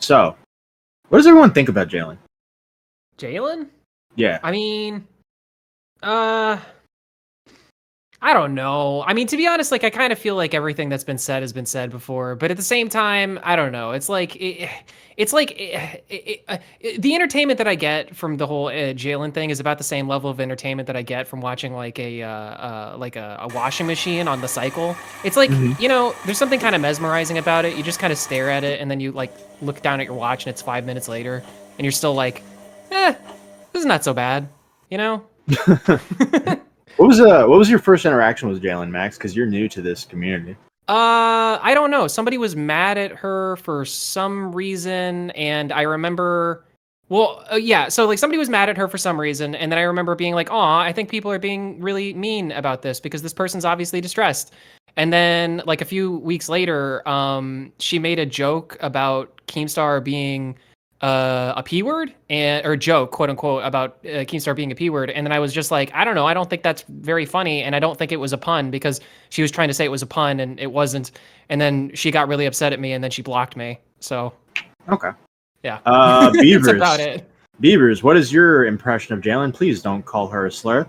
So, what does everyone think about Jalyn? Jalyn? Yeah. I mean, I don't know. I mean, to be honest, like I kind of feel like everything that's been said has been said before, but at the same time, I don't know. It's like the entertainment that I get from the whole Jalyn thing is about the same level of entertainment that I get from watching like a washing machine on the cycle. It's like there's something kind of mesmerizing about it. You just kind of stare at it, and then you like look down at your watch, and it's 5 minutes later, and you're still like, this is not so bad, you know. What was your first interaction with Jalyn, Max? Because you're new to this community. I don't know. Somebody was mad at her for some reason, and I remember. Well, yeah. So like somebody was mad at her for some reason, and then I remember being like, "Aw, I think people are being really mean about this because this person's obviously distressed." And then like a few weeks later, she made a joke about Keemstar being a P word or joke, quote unquote, about Keemstar being a P word. And then I was just like, I don't know. I don't think that's very funny. And I don't think it was a pun because she was trying to say it was a pun and it wasn't. And then she got really upset at me and then she blocked me. So. Okay. Yeah. Beavers. That's about it. Beavers, what is your impression of Jalyn? Please don't call her a slur.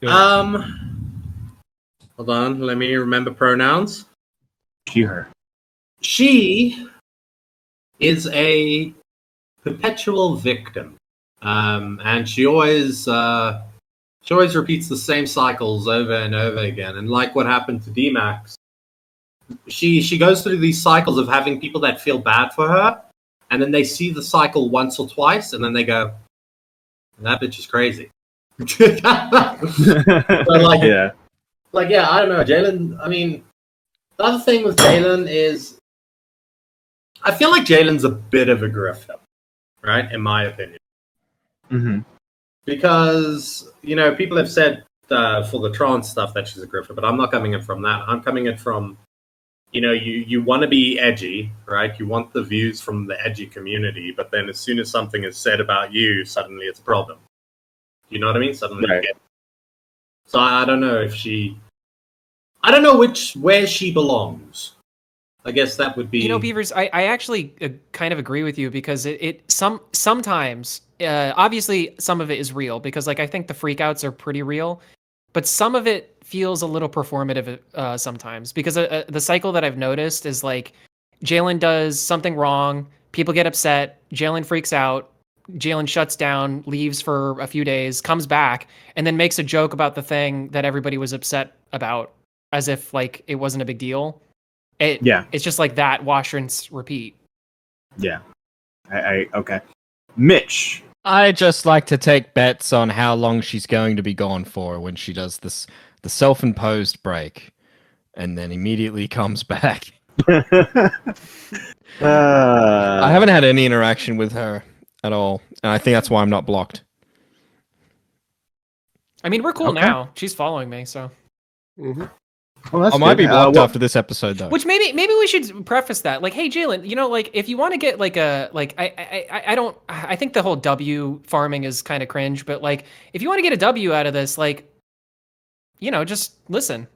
Hold on. Let me remember pronouns. She, her. She is a perpetual victim, and she always repeats the same cycles over and over again. And like what happened to D-Max, she goes through these cycles of having people that feel bad for her, and then they see the cycle once or twice, and then they go, "That bitch is crazy." So I don't know, Jalyn. I mean, the other thing with Jalyn is, I feel like Jalen's a bit of a grifter, right? In my opinion. Mm-hmm. Because, people have said for the trans stuff that she's a grifter, but I'm not coming in from that. I'm coming in from, you want to be edgy, right? You want the views from the edgy community, but then as soon as something is said about you, suddenly it's a problem. You know what I mean? Suddenly right. So I don't know I don't know where she belongs. I guess that would be... Beavers, I actually kind of agree with you because sometimes, obviously some of it is real because like I think the freakouts are pretty real, but some of it feels a little performative sometimes because the cycle that I've noticed is like Jalyn does something wrong, people get upset, Jalyn freaks out, Jalyn shuts down, leaves for a few days, comes back, and then makes a joke about the thing that everybody was upset about as if like it wasn't a big deal. It's just like that, wash, rinse, repeat. Yeah. Okay. Mitch. I just like to take bets on how long she's going to be gone for when she does the self-imposed break and then immediately comes back. I haven't had any interaction with her at all, and I think that's why I'm not blocked. I mean, we're cool now. She's following me, so... Mm-hmm. Well, I might be blocked after this episode, though. Which maybe we should preface that. Like, hey, Jalyn, like if you want to get like I think the whole W farming is kind of cringe, but like if you want to get a W out of this, like, just listen.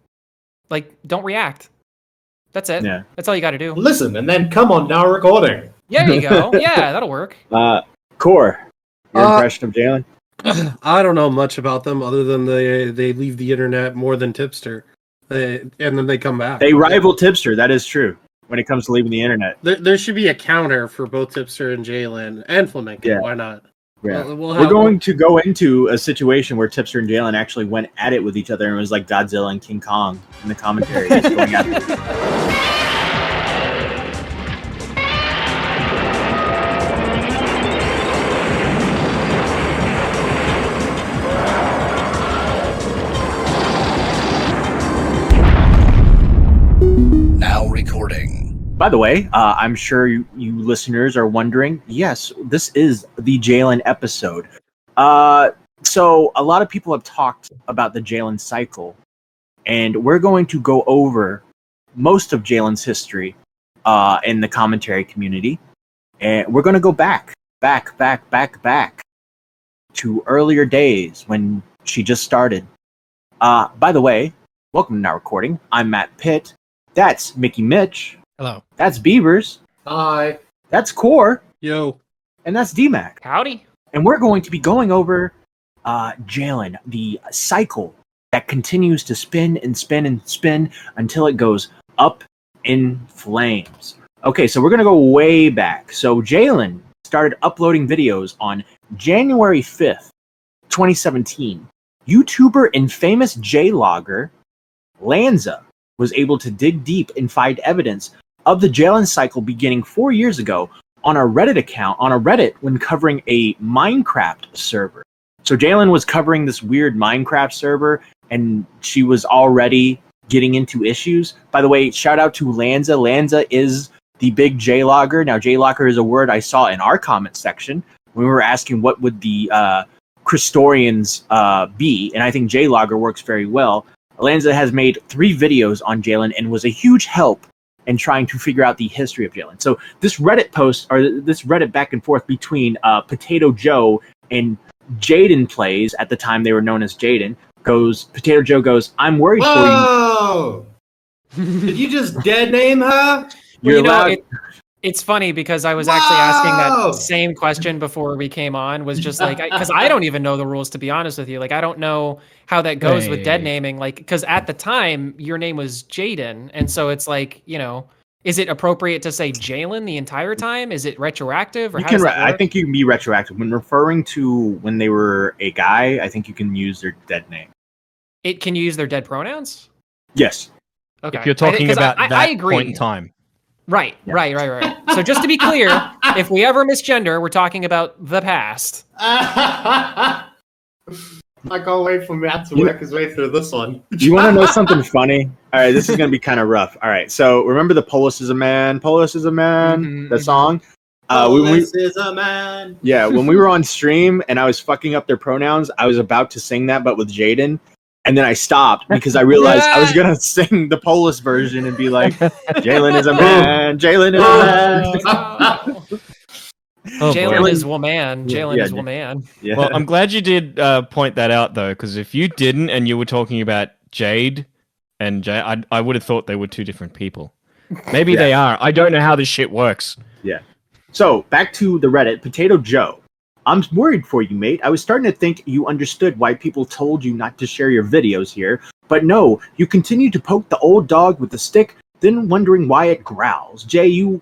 Like, don't react. That's it. Yeah. That's all you got to do. Listen, and then come on now recording. Yeah, there you go. Yeah, that'll work. Core, your impression of Jalyn? I don't know much about them other than they leave the internet more than Tipster. And then they come back. They rival Tipster, that is true, when it comes to leaving the internet. There should be a counter for both Tipster and Jalyn and Flamenco. Yeah. Why not? Yeah. We're going to go into a situation where Tipster and Jalyn actually went at it with each other, and it was like Godzilla and King Kong in the commentary. Just going at it. By the way, I'm sure you listeners are wondering, yes, this is the Jalyn episode. So a lot of people have talked about the Jalyn cycle, and we're going to go over most of Jalyn's history in the commentary community. And we're going to go back to earlier days when she just started. By the way, welcome to Now Recording. I'm Matt Pitt. That's Mickey Mitch. Hello. That's Beavers. Hi. That's Core, Yo. and that's DMAC. Howdy. And we're going to be going over Jalyn, the cycle that continues to spin and spin and spin until it goes up in flames. Okay, so we're going to go way back. So Jalyn started uploading videos on January 5th, 2017. YouTuber and famous J-logger Lanza was able to dig deep and find evidence of the Jalyn cycle beginning 4 years ago on a Reddit when covering a Minecraft server. So Jalyn was covering this weird Minecraft server, and she was already getting into issues. By the way, shout out to Lanza. Lanza is the big J-logger. Now, J-logger is a word I saw in our comment section when we were asking what would the Christorians be, and I think J-logger works very well. Lanza has made 3 videos on Jalyn and was a huge help in trying to figure out the history of Jalyn. So this Reddit post, or this Reddit back and forth between Potato Joe and Jaden Plays, at the time they were known as Jaden, Potato Joe goes, I'm worried for you. Whoa! Did you just dead name her? You're allowed. It's funny because I was actually asking Whoa! that same question before we came on, was just like, because I don't even know the rules, to be honest with you. Like, I don't know how that goes with dead naming. Like, because at the time, your name was Jaden. And so it's like, is it appropriate to say Jalyn the entire time? Is it retroactive? Or I think you can be retroactive. When referring to when they were a guy, I think you can use their dead name. Can you use their dead pronouns? Yes. Okay. If you're talking about that I agree. point in time. Right. So just to be clear, if we ever misgender, we're talking about the past. I can't wait for Matt to work his way through this one. You want to know something funny? All right, this is going to be kind of rough. All right, so remember the Polis is a man, the song? Polis is a man. Yeah, when we were on stream and I was fucking up their pronouns, I was about to sing that, but with Jaden. And then I stopped because I realized I was going to sing the Polis version and be like, Jalyn is a man, Jalyn is a man. Jalyn is woman. Jalyn is woman. Yeah. Well, I'm glad you did point that out, though, because if you didn't and you were talking about Jade and Jay, I would have thought they were 2 different people. Maybe they are. I don't know how this shit works. Yeah. So, back to the Reddit, Potato Joe. I'm worried for you, mate. I was starting to think you understood why people told you not to share your videos here, but no, you continue to poke the old dog with the stick, then wondering why it growls. Nobody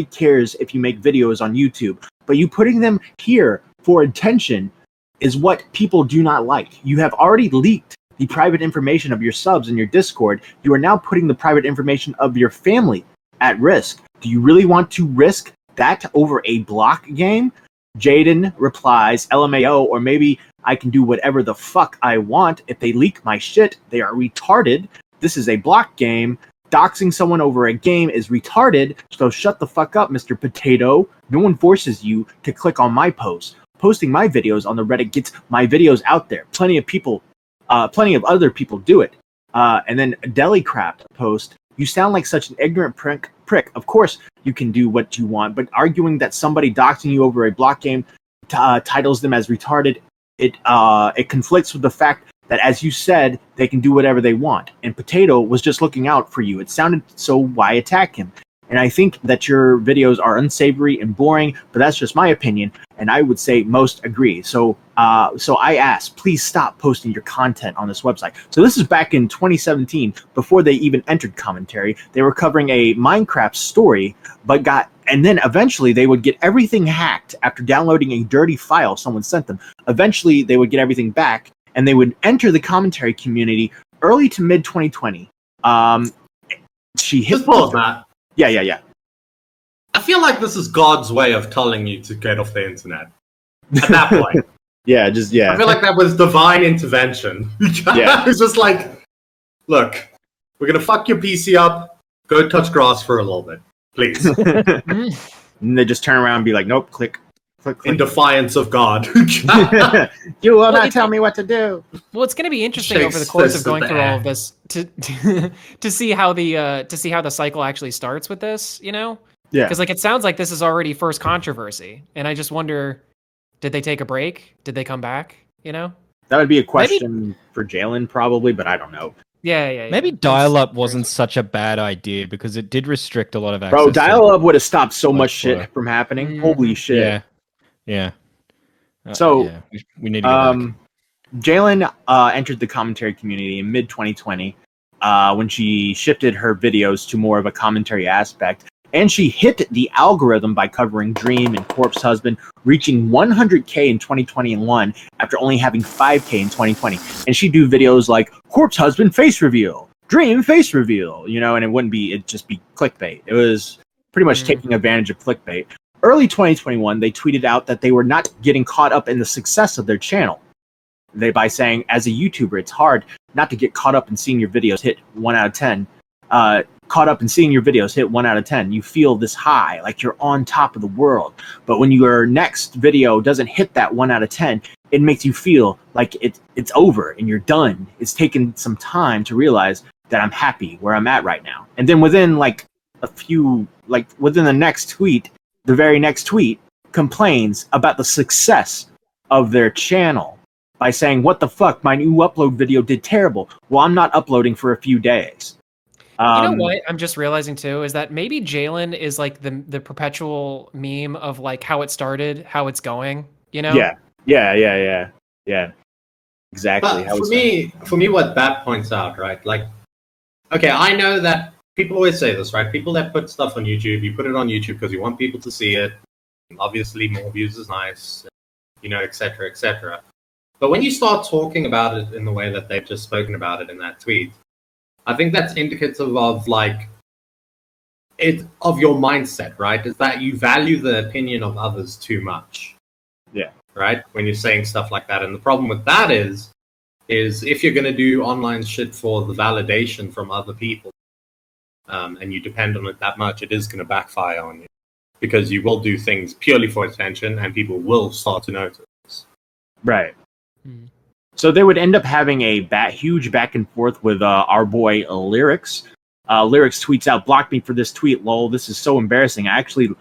cares if you make videos on YouTube, but you putting them here for attention is what people do not like. You have already leaked the private information of your subs in your Discord. You are now putting the private information of your family at risk. Do you really want to risk that over a block game? Jaden replies, LMAO, or maybe I can do whatever the fuck I want. If they leak my shit, they are retarded. This is a block game. Doxing someone over a game is retarded, so shut the fuck up, Mr. Potato. No one forces you to click on my posts. Posting my videos on the Reddit gets my videos out there. Plenty of other people do it. And then Delicraft post, you sound like such an ignorant prick. Of course you can do what you want, but arguing that somebody doxing you over a block game titles them as retarded, it conflicts with the fact that, as you said, they can do whatever they want. And Potato was just looking out for you. It sounded so, why attack him? And I think that your videos are unsavory and boring, but that's just my opinion, and I would say most agree. So I ask, please stop posting your content on this website. So this is back in 2017, before they even entered commentary. They were covering a Minecraft story, and then eventually they would get everything hacked after downloading a dirty file someone sent them. Eventually they would get everything back, and they would enter the commentary community early to mid 2020. She hit pause that. Yeah. I feel like this is God's way of telling you to get off the internet. At that point. Yeah. I feel like that was divine intervention. Yeah. It's just like, look, we're going to fuck your PC up. Go touch grass for a little bit, please. And they just turn around and be like, nope, click. In defiance of God. You will not tell me what to do. Well, it's going to be interesting over the course of going through all of this to see how the cycle actually starts with this, Yeah. Because it sounds like this is already first controversy, and I just wonder, did they take a break? Did they come back? That would be a question for Jalyn probably, but I don't know. Yeah. Maybe That's dial-up very wasn't true. such a bad idea because it did restrict a lot of access. Bro, to dial-up would have stopped so much much shit water. from happening. Mhm. Holy shit. Yeah. So, yeah, we need to go back. Jalyn entered the commentary community in mid 2020 when she shifted her videos to more of a commentary aspect. And she hit the algorithm by covering Dream and Corpse Husband, reaching 100K in 2021 after only having 5K in 2020. And she'd do videos like Corpse Husband face reveal, Dream face reveal, you know, and it'd just be clickbait. It was pretty much taking advantage of clickbait. Early 2021, they tweeted out that they were not getting caught up in the success of their channel. By saying, as a YouTuber, it's hard not to get caught up in seeing your videos hit 1 out of 10. Caught up in seeing your videos hit 1 out of 10. You feel this high, like you're on top of the world. But when your next video doesn't hit that 1 out of 10, it makes you feel like it's over and you're done. It's taken some time to realize that I'm happy where I'm at right now. And then within within the next tweet, the very next tweet complains about the success of their channel by saying, what the fuck, my new upload video did terrible. Well, I'm not uploading for a few days. You know what I'm just realizing too is that maybe Jalyn is like the perpetual meme of like how it started, how it's going, you know? Yeah. Exactly. But for me, what that points out, right? Like, okay, I know that people always say this, right? People that put stuff on YouTube, you put it on YouTube because you want people to see it. Obviously, more views is nice, you know, etc., etc. But when you start talking about it in the way that they've just spoken about it in that tweet, I think that's indicative of of your mindset, right? Is that you value the opinion of others too much. Yeah. Right? When you're saying stuff like that. And the problem with that is if you're going to do online shit for the validation from other people, and you depend on it that much, it is going to backfire on you. Because you will do things purely for attention and people will start to notice. Right. Mhm. So they would end up having a huge back and forth with our boy Lyrics. Lyrics tweets out, "Block me for this tweet, lol. This is so embarrassing. I actually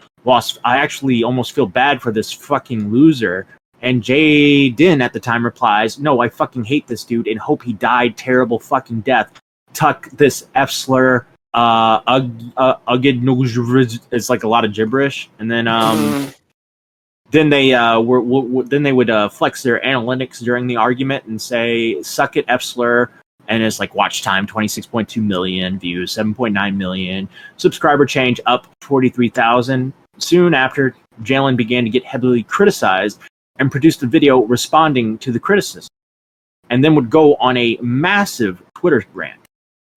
almost feel bad for this fucking loser." And Din at the time replies, "No, I fucking hate this dude and hope he died terrible fucking death. Tuck this F slur. It's like a lot of gibberish." And then then they would flex their analytics during the argument and say, "Suck it, F slur." And it's like watch time 26.2 million views, 7.9 million subscriber change, up 43,000. Soon after, Jalyn began to get heavily criticized and produced a video responding to the criticism, and then would go on a massive Twitter rant,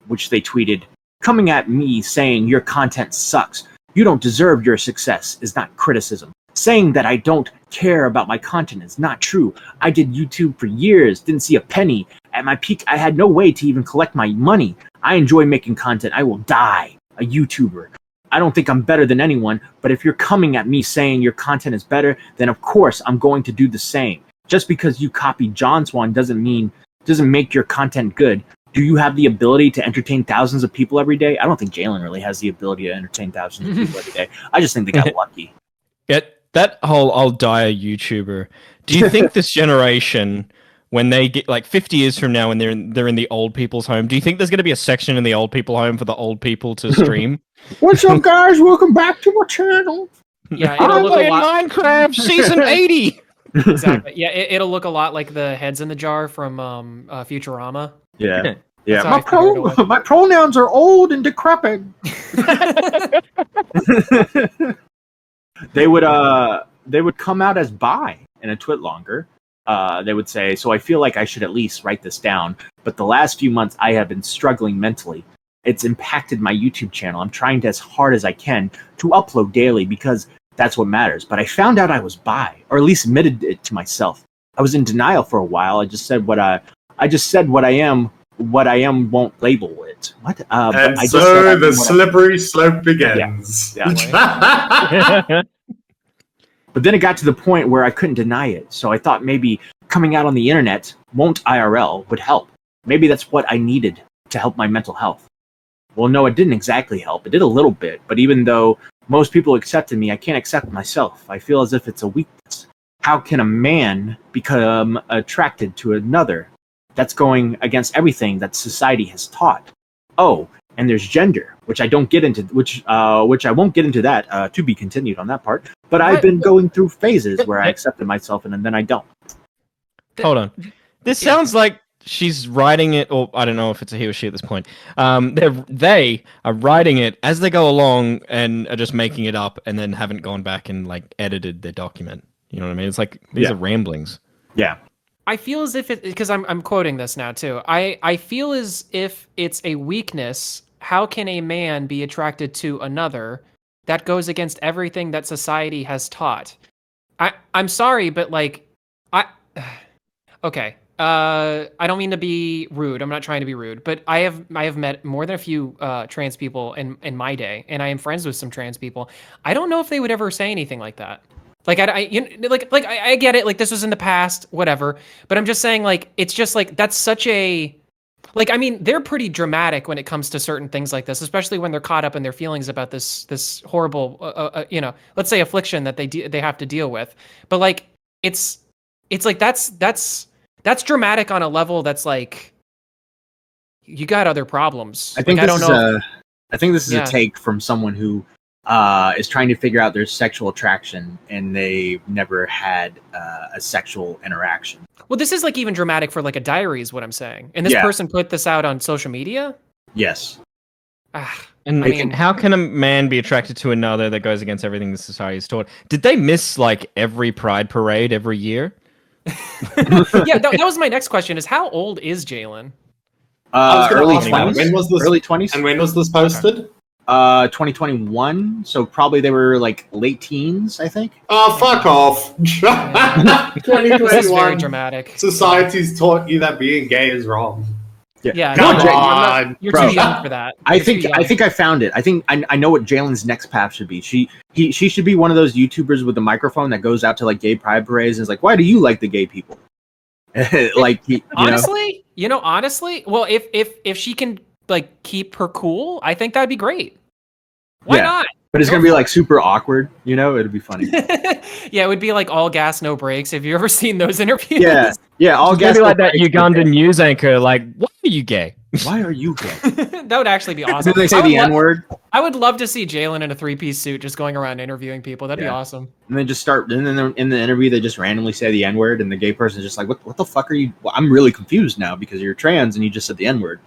which they tweeted, "Coming at me saying your content sucks. You don't deserve your success is not criticism. Saying that I don't care about my content is not true. I did YouTube for years, didn't see a penny. At my peak, I had no way to even collect my money. I enjoy making content. I will die a YouTuber. I don't think I'm better than anyone, but if you're coming at me saying your content is better, then of course I'm going to do the same. Just because you copy John Swan doesn't make your content good. Do you have the ability to entertain thousands of people every day?" I don't think Jalyn really has the ability to entertain thousands of people every day. I just think they got lucky. That whole "I'll die a YouTuber." Do you think this generation, when they get like 50 years from now, when they're in the old people's home, do you think there's going to be a section in the old people home for the old people to stream? What's up, guys? Welcome back to my channel. Yeah, it'll look a lot. Minecraft season 80. Exactly. Yeah, it'll look a lot like the heads in the jar from Futurama. Yeah. That's how I figured it would. My pronouns are old and decrepit. They would come out as bi in a twit longer. They would say, "So I feel like I should at least write this down. But the last few months I have been struggling mentally. It's impacted my YouTube channel. I'm trying as hard as I can to upload daily because that's what matters. But I found out I was bi, or at least admitted it to myself. I was in denial for a while. I just said what I am. What I am won't label it. What? And so the slippery slope begins. Yeah. But then it got to the point where I couldn't deny it. So I thought maybe coming out on the internet, won't IRL, would help. Maybe that's what I needed to help my mental health." Well, no, it didn't exactly help. It did a little bit. But even though most people accepted me, I can't accept myself. I feel as if it's a weakness. How can a man become attracted to another? That's going against everything that society has taught. Oh, and there's gender, which I don't get into, which I won't get into that, to be continued on that part. But I've been going through phases where I accepted myself and then I don't. Hold on. This sounds like she's writing it, or I don't know if it's a he or she at this point. They are writing it as they go along and are just making it up, and then haven't gone back and like edited their document. You know what I mean? It's like these are ramblings. Yeah. I feel as if it, because I'm quoting this now too. I feel as if it's a weakness. How can a man be attracted to another? That goes against everything that society has taught. I'm sorry, but like okay. I don't mean to be rude. I'm not trying to be rude, but I have met more than a few trans people in my day, and I am friends with some trans people. I don't know if they would ever say anything like that. Like I get it. Like this was in the past, whatever. But I'm just saying, like it's just like that's such a, like I mean, they're pretty dramatic when it comes to certain things like this, especially when they're caught up in their feelings about this horrible, let's say affliction that they have to deal with. But like it's like that's dramatic on a level that's like you got other problems. I think like, I think this is a take from someone who is trying to figure out their sexual attraction and they've never had a sexual interaction. Well, this is like even dramatic for like a diary is what I'm saying. And this person put this out on social media? Yes. And how can a man be attracted to another that goes against everything the society is taught? Did they miss like every Pride parade every year? That was my next question is how old is Jalyn? Early 20s. When was this? Early 20s. And when was this posted? Okay. 2021, so probably they were like late teens, I think. Oh, fuck off. 2021. This is very dramatic. Society's taught you that being gay is wrong. Yeah. Come on. You're too young for that. I think I found it. I think I know what Jalen's next path should be. She should be one of those YouTubers with a microphone that goes out to like gay pride parades and is like, why do you like the gay people? Like honestly, well, if she can like keep her cool, I think that'd be great. Why not? But it's gonna be like super awkward, it'd be funny. Yeah, it would be like all gas, no brakes. Have you ever seen those interviews? Yeah, all gas. Maybe like that Ugandan news anchor, like, why are you gay? Why are you gay? That would actually be awesome. Did they say the N-word? I would love to see Jalyn in a 3-piece suit just going around interviewing people. That'd be awesome. And then just start, and then in the interview, they just randomly say the N-word, and the gay person's just like, what the fuck are you? Well, I'm really confused now because you're trans and you just said the N-word.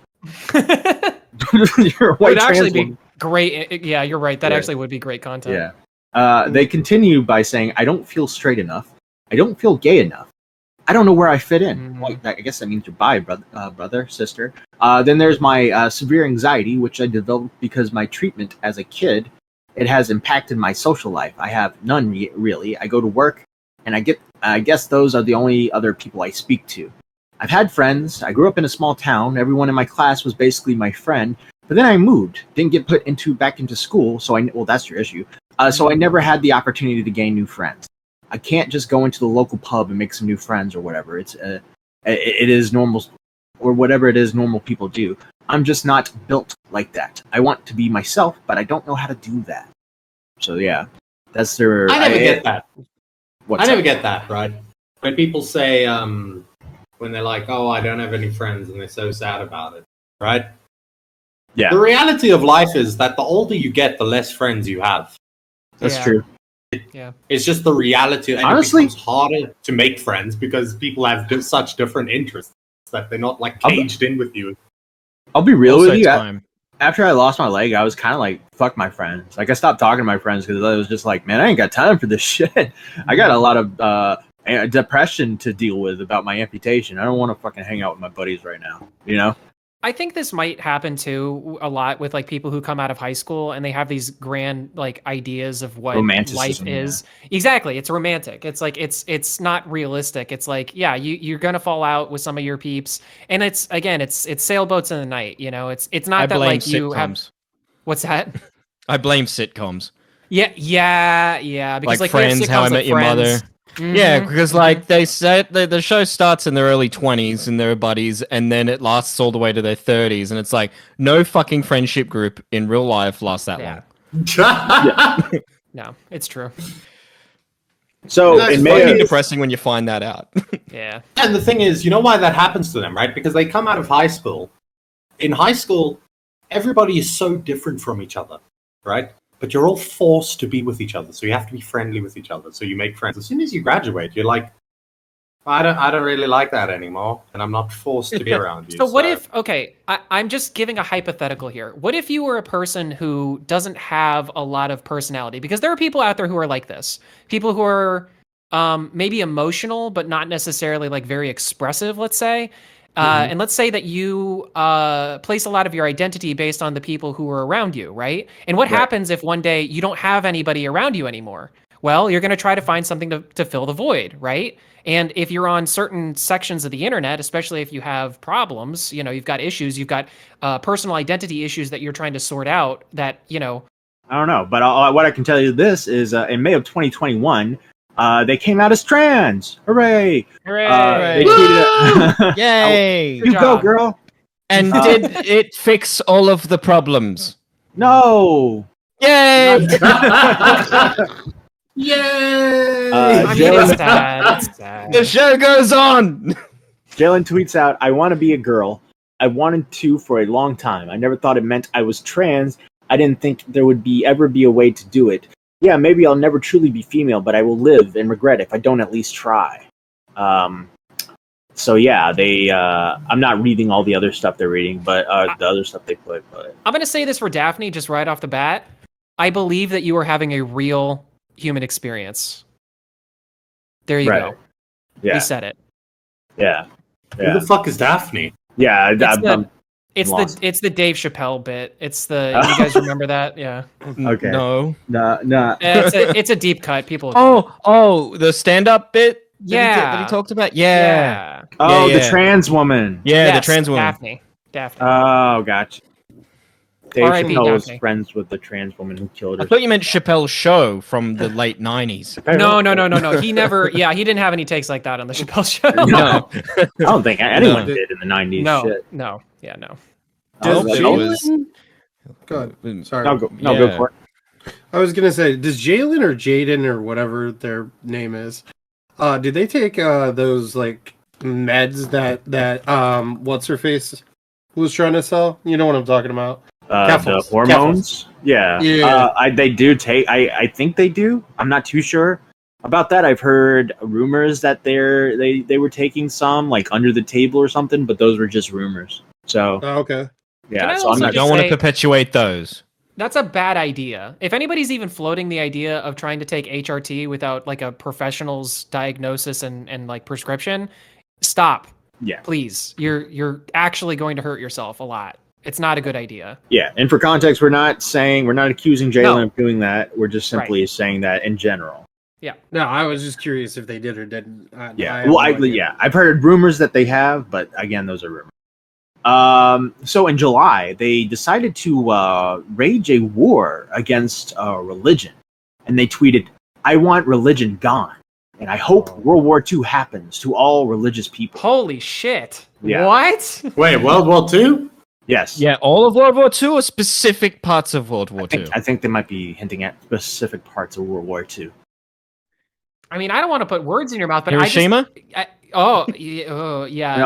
You're a white it would actually trans be great. Yeah, you're right. That actually would be great content. Yeah. They continue by saying, I don't feel straight enough. I don't feel gay enough. I don't know where I fit in. Well, I guess that means you're bi, brother, sister. Then there's my severe anxiety, which I developed because my treatment as a kid, it has impacted my social life. I have none really. I go to work, and I guess those are the only other people I speak to. I've had friends. I grew up in a small town. Everyone in my class was basically my friend. But then I moved, didn't get put back into school. Well, that's your issue. So I never had the opportunity to gain new friends. I can't just go into the local pub and make some new friends or whatever. It is normal, or whatever it is normal people do. I'm just not built like that. I want to be myself, but I don't know how to do that. So yeah, that's their. I never get that. I never get that, right? When people say, when they're like, "Oh, I don't have any friends," and they're so sad about it, right? Yeah. The reality of life is that the older you get, the less friends you have. That's true. Yeah. It's just the reality, and honestly, it becomes harder to make friends because people have such different interests that they're not like caged in with you. I'll be real with you. After I lost my leg, I was kind of like, fuck my friends. Like, I stopped talking to my friends because I was just like, man, I ain't got time for this shit. I got a lot of depression to deal with about my amputation. I don't want to fucking hang out with my buddies right now, I think this might happen too a lot with like people who come out of high school and they have these grand like ideas of what life is. Yeah. Exactly. It's romantic. It's like it's not realistic. It's like, yeah, you're gonna fall out with some of your peeps. And it's sailboats in the night, It's not that like you sitcoms. have what's that? I blame sitcoms. Yeah. Because like Friends, How I Met Your Mother. Mm-hmm. Yeah, because like they said, the show starts in their early 20s and they're buddies, and then it lasts all the way to their 30s, and it's like no fucking friendship group in real life lasts that long. No, it's true. So That's in Fucking May, depressing when you find that out. Yeah. And the thing is, you know why that happens to them, right? Because they come out of high school. In high school, everybody is so different from each other, right? But you're all forced to be with each other, so you have to be friendly with each other. So you make friends. As soon as you graduate, you're like, I don't really like that anymore, and I'm not forced to be around you. So what if, okay, I'm just giving a hypothetical here. What if you were a person who doesn't have a lot of personality? Because there are people out there who are like this. People who are maybe emotional, but not necessarily like very expressive, let's say. And let's say that you place a lot of your identity based on the people who are around you, right? And what happens if one day you don't have anybody around you anymore? Well, you're going to try to find something to fill the void, right? And if you're on certain sections of the internet, especially if you have problems, you know, you've got issues, you've got personal identity issues that you're trying to sort out that, you know. I don't know, but what I can tell you this is in May of 2021, they came out as trans. Hooray! Hooray! They tweeted, Yay! you go, girl. And did it fix all of the problems? No. Yay! Yay! I mean, it's sad. It's sad. The show goes on. Jalyn tweets out, I want to be a girl. I wanted to for a long time. I never thought it meant I was trans. I didn't think there would ever be a way to do it. Yeah, maybe I'll never truly be female, but I will live and regret if I don't at least try. So yeah, I'm not reading all the other stuff they're reading, but the other stuff they put. But I'm going to say this for Daphne, just right off the bat. I believe that you are having a real human experience. There you go. Yeah. We said it. Yeah. Who the fuck is Daphne? Yeah. It's the Dave Chappelle bit. It's the you guys remember that? Yeah. Okay. No. No. It's a deep cut. People. Oh, the stand-up bit. Yeah. That he talked about. Yeah. Oh, Yeah. the trans woman. Yeah, Yes, the trans woman. Daphne. Oh, gotcha. Dave R.I.P. Chappelle was Daphne. friends with the trans woman who killed I her. thought you meant Chappelle's show from the late 90s. No. He never. Yeah, he didn't have any takes like that on the Chappelle show. No. I don't think anyone did in the 90s. No. Shit. No. Yeah. No. Oh, Does it was. God, sorry. No, go Yeah. for it. I was gonna say, does Jalyn or Jaden or whatever their name is, did they take those like meds that what's her face was trying to sell? You know what I'm talking about? The Capsules. hormones? Yeah. Yeah. They do take. I think they do. I'm not too sure about that. I've heard rumors that they were taking some like under the table or something, but those were just rumors. So Oh, okay. Can yeah. I So I'm also not. I just don't want to say- perpetuate those. That's a bad idea. If anybody's even floating the idea of trying to take HRT without like a professional's diagnosis and like prescription, stop. Yeah. Please. You're actually going to hurt yourself a lot. It's not a good idea. Yeah. And for context, we're not accusing Jalyn No. of doing that. We're just simply saying that in general. No, I was just curious if they did or didn't. Yeah. I've heard rumors that they have, but again, those are rumors. So in July, they decided to rage a war against religion, and they tweeted, "I want religion gone, and I hope World War II happens to all religious people." Holy shit. Yeah. What? Wait, World War II? Yes. Yeah, all of World War II or specific parts of World War II? I think they might be hinting at specific parts of World War II. I mean, I don't want to put words in your mouth, but Hiroshima? yeah. No,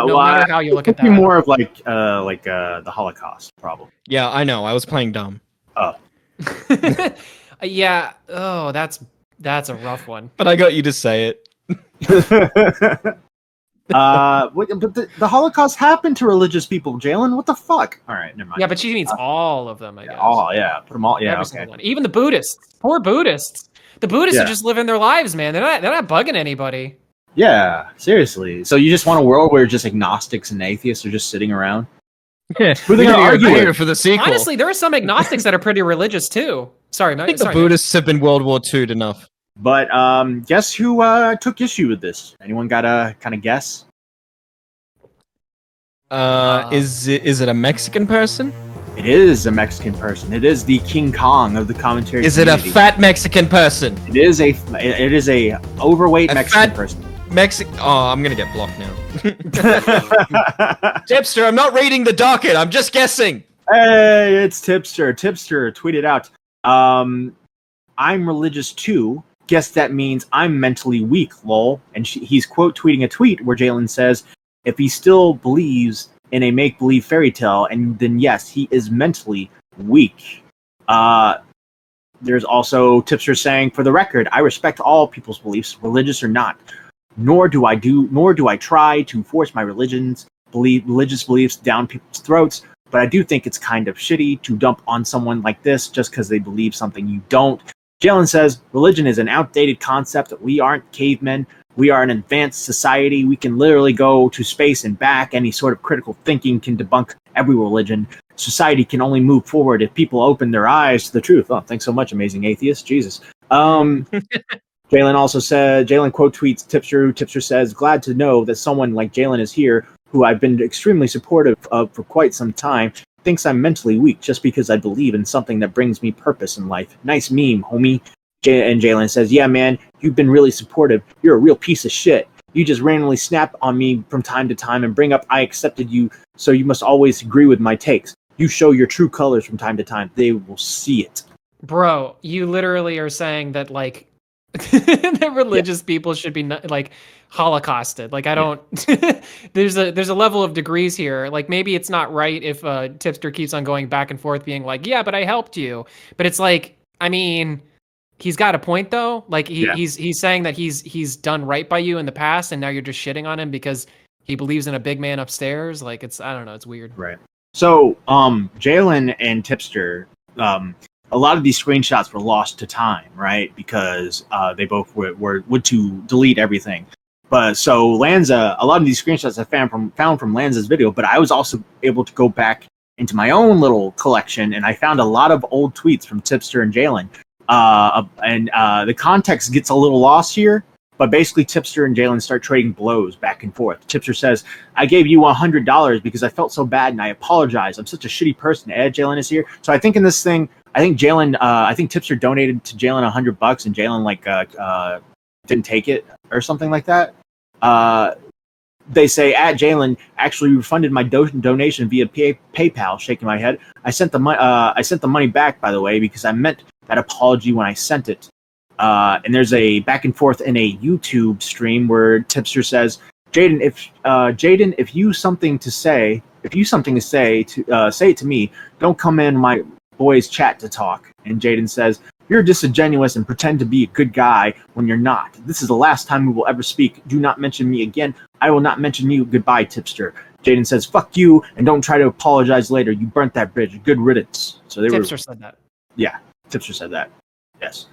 No matter how you look at It'd be that. more of like the Holocaust, probably. Yeah, I know. I was playing dumb. Yeah. Oh, that's a rough one. But I got you to say it. But the Holocaust happened to religious people, Jalyn. What the fuck? All right, never mind. Yeah, but she means all of them, I guess. Oh yeah, put them all. Yeah, Every okay. single one. Even the Buddhists. Poor Buddhists. The Buddhists Yeah. are just living their lives, man. They're not bugging anybody. Yeah, seriously. So you just want a world where just agnostics and atheists are just sitting around? Yeah. Who are they gonna argue with? for the sequel? Honestly, there are some agnostics that are pretty religious too. Sorry, I think the Buddhists have been World War II enough. But guess who took issue with this? Anyone got a kind of guess? Is it a Mexican person? It is a Mexican person. It is the King Kong of the commentary. Is it a community. fat Mexican person? It is a overweight A Mexican fat- person. Oh, I'm gonna get blocked now. Tipster, I'm not reading the docket. I'm just guessing. Hey, it's Tipster. Tipster tweeted out, I'm religious too. guess that means I'm mentally weak, lol. And he's quote tweeting a tweet where Jalyn says, if he still believes in a make-believe fairy tale, and then yes, he is mentally weak. There's also Tipster saying, for the record, I respect all people's beliefs, religious or not. Nor do I try to force my religious beliefs down people's throats. But I do think it's kind of shitty to dump on someone like this just because they believe something you don't. Jalyn says, religion is an outdated concept. We aren't cavemen. We are an advanced society. We can literally go to space and back. Any sort of critical thinking can debunk every religion. Society can only move forward if people open their eyes to the truth. Oh, thanks so much, amazing atheist. Jesus. Jalyn also said, Jalyn quote tweets Tipster. Tipster says, glad to know that someone like Jalyn is here, who I've been extremely supportive of for quite some time, thinks I'm mentally weak just because I believe in something that brings me purpose in life. Nice meme, homie. And Jalyn says, yeah, man, you've been really supportive. You're a real piece of shit. You just randomly snap on me from time to time and bring up I accepted you, so you must always agree with my takes. You show your true colors from time to time. They will see it. Bro, you literally are saying that, like, that religious people should be like holocausted. Like, I don't there's a level of degrees here. Like, maybe it's not right if Tipster keeps on going back and forth being like, yeah, but I helped you. But it's like, I mean, he's got a point though. Like he's saying that he's done right by you in the past, and now you're just shitting on him because he believes in a big man upstairs. Like, it's, I don't know, it's weird. Right. So Jalyn and Tipster, a lot of these screenshots were lost to time, right? Because they both would to delete everything. But so Lanza, a lot of these screenshots I found from Lanza's video, but I was also able to go back into my own little collection, and I found a lot of old tweets from Tipster and Jalyn. The context gets a little lost here, but basically Tipster and Jalyn start trading blows back and forth. Tipster says, I gave you $100 because I felt so bad and I apologize. I'm such a shitty person. Jalyn is here. So I think in this thing, I think Tipster donated to Jalyn $100 and Jalyn didn't take it or something like that. They say Jalyn actually refunded my donation via PayPal. Shaking my head. I sent the money back, by the way, because I meant that apology when I sent it. And there's a back and forth in a YouTube stream where Tipster says, Jaden, if you something to say, say it to me. Don't come in my boys' chat to talk. And Jaden says, you're disingenuous and pretend to be a good guy when you're not. This is the last time we will ever speak. Do not mention me again. I will not mention you. Goodbye, Tipster. Jaden says, fuck you, and don't try to apologize later. You burnt that bridge. Good riddance. So Tipster said that. Yeah, Tipster said that. Yes.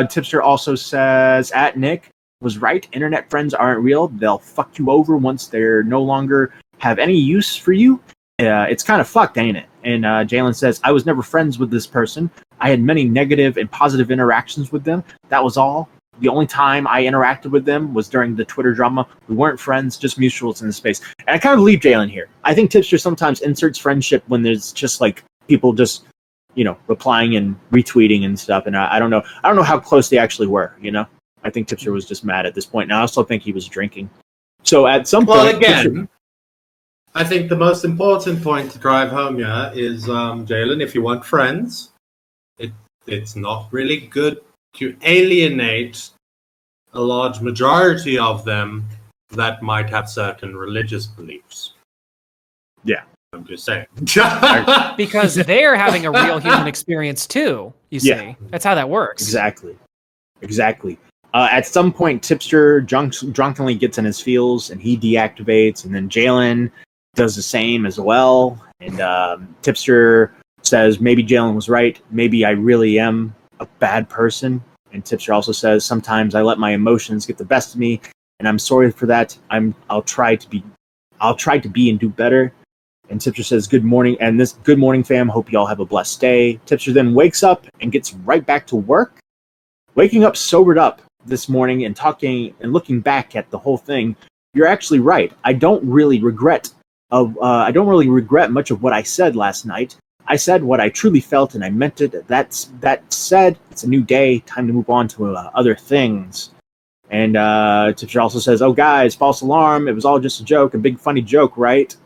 Tipster also says, Nick was right. Internet friends aren't real. They'll fuck you over once they're no longer have any use for you. It's kind of fucked, ain't it? And Jalyn says, I was never friends with this person. I had many negative and positive interactions with them. That was all. The only time I interacted with them was during the Twitter drama. We weren't friends, just mutuals in the space. And I kind of believe Jalyn here. I think Tipster sometimes inserts friendship when there's just like people just, replying and retweeting and stuff. And I don't know how close they actually were, I think Tipster was just mad at this point. And I also think he was drinking. So at some point... Well, again, I think the most important point to drive home here is, Jalyn, if you want friends, it's not really good to alienate a large majority of them that might have certain religious beliefs. Yeah. I'm just saying. Because they're having a real human experience too, you see. Yeah. That's how that works. Exactly. At some point, Tipster drunkenly gets in his feels and he deactivates, and then Jalyn does the same as well. And Tipster says, maybe Jalyn was right. Maybe I really am a bad person. And Tipster also says, sometimes I let my emotions get the best of me, and I'm sorry for that. I'll try to be and do better. And Tipster says, good morning. And this good morning, fam. Hope you all have a blessed day. Tipster then wakes up and gets right back to work. Waking up sobered up this morning and talking and looking back at the whole thing, you're actually right. I don't really regret much of what I said last night. I said what I truly felt, and I meant it. That said, it's a new day. Time to move on to other things. And Tipster also says, oh, guys, false alarm. It was all just a joke, a big funny joke, right?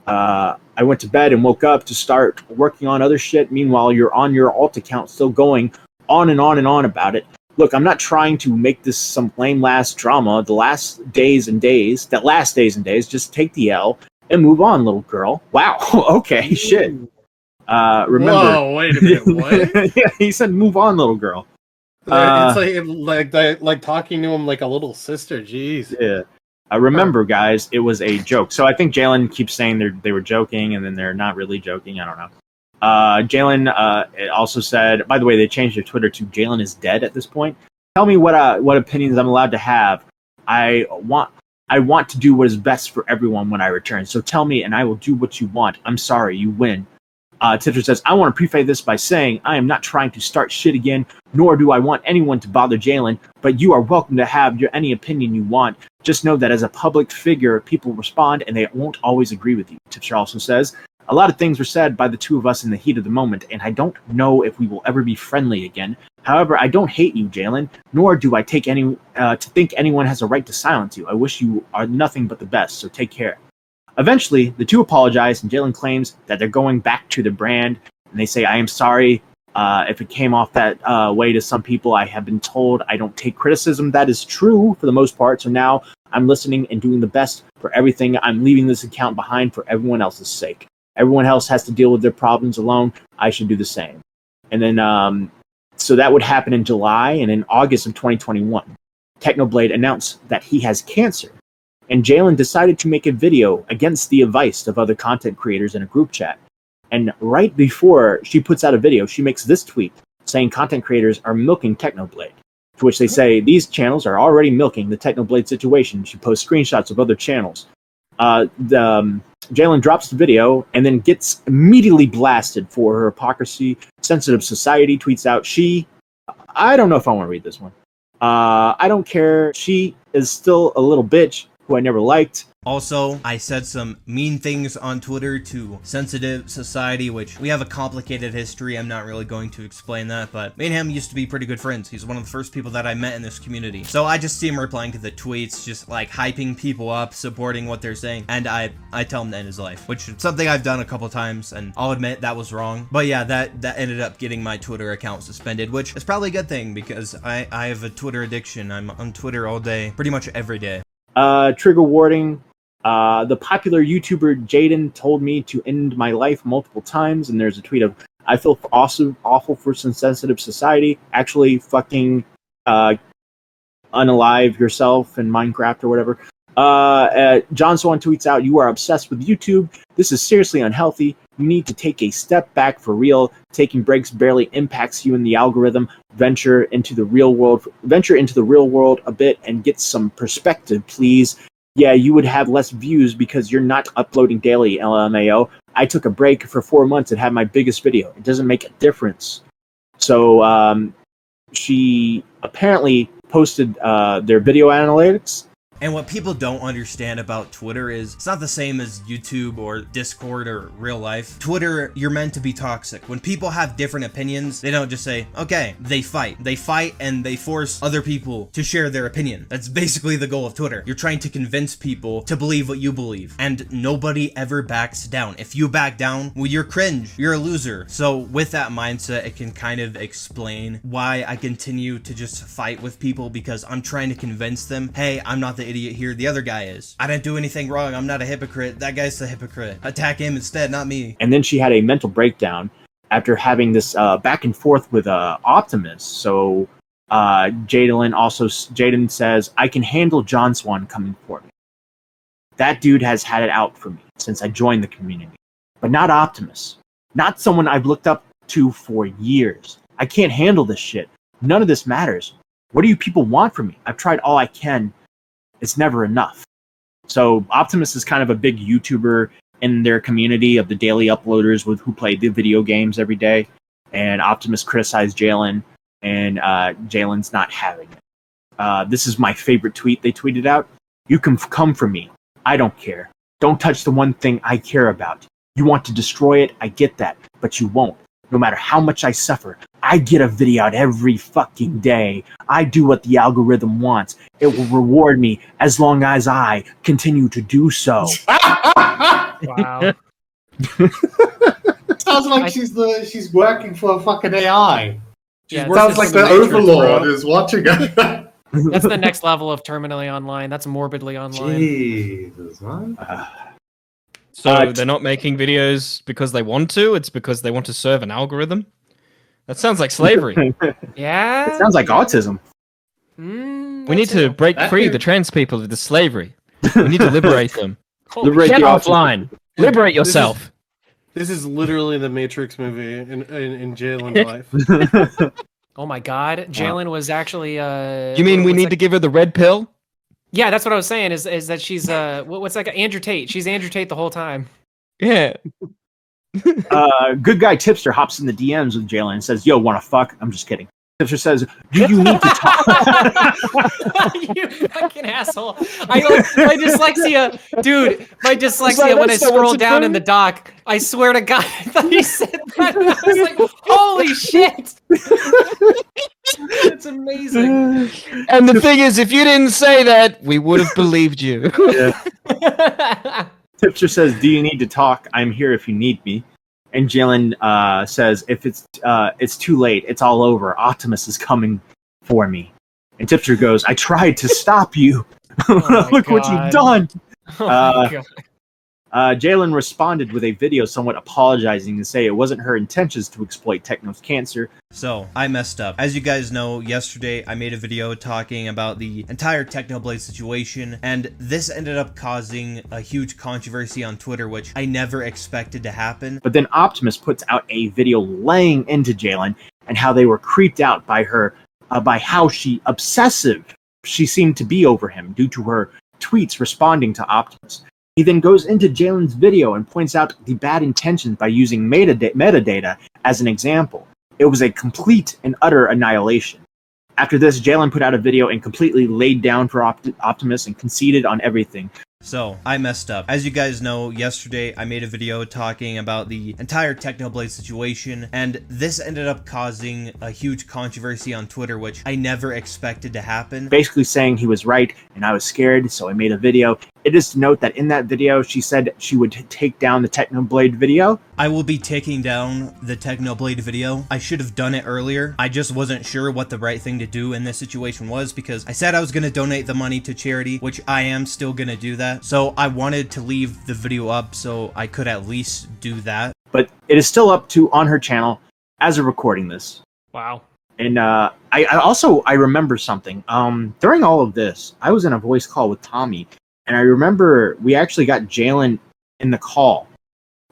I went to bed and woke up to start working on other shit. Meanwhile, you're on your alt account still going on and on and on about it. look, I'm not trying to make this some lame last drama. The last days and days, just take the L and move on, little girl. Wow. Okay, shit. Remember. Whoa, wait a minute, what? Yeah, he said, move on, little girl. It's like talking to him like a little sister. Jeez. Yeah. Remember, guys, it was a joke. So I think Jalyn keeps saying they were joking, and then they're not really joking. I don't know. Jalyn also said, by the way, they changed their Twitter to Jalyn is dead at this point. Tell me what opinions I'm allowed to have. I want to do what is best for everyone when I return. So tell me, and I will do what you want. I'm sorry, you win. Titter says, I want to preface this by saying I am not trying to start shit again, nor do I want anyone to bother Jalyn, but you are welcome to have any opinion you want. Just know that as a public figure, people respond and they won't always agree with you. Titter also says, a lot of things were said by the two of us in the heat of the moment, and I don't know if we will ever be friendly again. However, I don't hate you, Jalyn, nor do I take to think anyone has a right to silence you. I wish you are nothing but the best, so take care. Eventually, the two apologize, and Jalyn claims that they're going back to the brand, and they say, I am sorry if it came off that way to some people. I have been told I don't take criticism. That is true for the most part, so now I'm listening and doing the best for everything. I'm leaving this account behind for everyone else's sake. Everyone else has to deal with their problems alone. I should do the same. And then, so that would happen in July, and in August of 2021, Technoblade announced that he has cancer. And Jalyn decided to make a video against the advice of other content creators in a group chat. And right before she puts out a video, she makes this tweet saying content creators are milking Technoblade. To which they say, these channels are already milking the Technoblade situation. She posts screenshots of other channels. Jalyn drops the video and then gets immediately blasted for her hypocrisy. Sensitive Society tweets out, I don't know if I want to read this one. I don't care. She is still a little bitch who I never liked. Also, I said some mean things on Twitter to Sensitive Society, which we have a complicated history. I'm not really going to explain that, but me and him used to be pretty good friends. He's one of the first people that I met in this community. So I just see him replying to the tweets, just like hyping people up, supporting what they're saying, and I tell him to end his life, which is something I've done a couple times, and I'll admit that was wrong. But yeah, that ended up getting my Twitter account suspended, which is probably a good thing because I have a Twitter addiction. I'm on Twitter all day, pretty much every day. Trigger warning. The popular YouTuber Jaden told me to end my life multiple times, and there's a tweet of, I feel awful for Sensitive Society. Actually fucking unalive yourself in Minecraft or whatever. John Swan tweets out, you are obsessed with YouTube. This is seriously unhealthy. You need to take a step back for real. Taking breaks barely impacts you in the algorithm. Venture into the real world a bit and get some perspective, please. Yeah, you would have less views because you're not uploading daily, LMAO. I took a break for 4 months and had my biggest video. It doesn't make a difference. So she apparently posted their video analytics. And what people don't understand about Twitter is it's not the same as YouTube or Discord or real life. Twitter, you're meant to be toxic. When people have different opinions, they don't just say, okay, they fight. They fight and they force other people to share their opinion. That's basically the goal of Twitter. You're trying to convince people to believe what you believe. And nobody ever backs down. If you back down, well, you're cringe. You're a loser. So with that mindset, it can kind of explain why I continue to just fight with people, because I'm trying to convince them, hey, I'm not the idiot here, the other guy is. I didn't do anything wrong. I'm not a hypocrite. That guy's the hypocrite. Attack him instead, not me. And then she had a mental breakdown after having this back and forth with Optimus. So Jaden says, I can handle John Swan coming for me. That dude has had it out for me since I joined the community. But not Optimus. Not someone I've looked up to for years. I can't handle this shit. None of this matters. What do you people want from me? I've tried all I can. It's never enough. So Optimus is kind of a big YouTuber in their community of the daily uploaders who play the video games every day. And Optimus criticized Jalyn, and Jalen's not having it. This is my favorite tweet they tweeted out. You can come for me. I don't care. Don't touch the one thing I care about. You want to destroy it, I get that, but you won't. No matter how much I suffer, I get a video out every fucking day. I do what the algorithm wants. It will reward me as long as I continue to do so. Wow. Sounds like she's working for a fucking AI. Yeah, working Sounds this like is- the Matrix, Overlord bro. is watching us. that's the next level of terminally online. That's morbidly online. Jesus, man. So they're not making videos because they want to. It's because they want to serve an algorithm. That sounds like slavery. Yeah. It sounds like autism. We need to break That free could- the trans people of the slavery. We need to liberate them. Liberate Get the autism. offline. Liberate yourself. This is literally the Matrix movie in Jalen's life. Oh my God, Jalyn was actually. You mean we need to give her the red pill? Yeah, that's what I was saying. Is that she's what's that? Andrew Tate. She's Andrew Tate the whole time. Yeah. Good guy Tipster hops in the DMs with Jalyn and says, "Yo, wanna fuck?" I'm just kidding. Tipster says, "Do you need to talk?" You fucking asshole! I like my dyslexia, dude. My dyslexia when I that's not scroll what to down do. in the doc. I swear to God, I thought he said that. And I was like, "Holy shit!" It's amazing. And the thing is, if you didn't say that, we would have believed you. Tipster says, "Do you need to talk? I'm here if you need me." And Jalyn says, "If it's too late. It's all over. Optimus is coming for me." And Tipster goes, "I tried to stop you. my Look what God. you've done." Oh my God. Jalyn responded with a video somewhat apologizing to say it wasn't her intentions to exploit Techno's cancer. So, I messed up. As you guys know, yesterday I made a video talking about the entire Technoblade situation, and this ended up causing a huge controversy on Twitter, which I never expected to happen. But then Optimus puts out a video laying into Jalyn and how they were creeped out by her, by how obsessive she seemed to be over him due to her tweets responding to Optimus. He then goes into Jalyn's video and points out the bad intentions by using metadata as an example. It was a complete and utter annihilation. After this, Jalyn put out a video and completely laid down for Optimus and conceded on everything. So, I messed up. As you guys know, yesterday I made a video talking about the entire Technoblade situation, and this ended up causing a huge controversy on Twitter, which I never expected to happen. Basically saying he was right and I was scared, so I made a video. It is to note that in that video, she said she would take down the Technoblade video. I will be taking down the Technoblade video. I should have done it earlier. I just wasn't sure what the right thing to do in this situation was, because I said I was going to donate the money to charity, which I am still going to do that. So I wanted to leave the video up so I could at least do that. But it is still up on her channel as of recording this. Wow. And I remember something. During all of this, I was in a voice call with Tommy, and I remember we actually got Jalyn in the call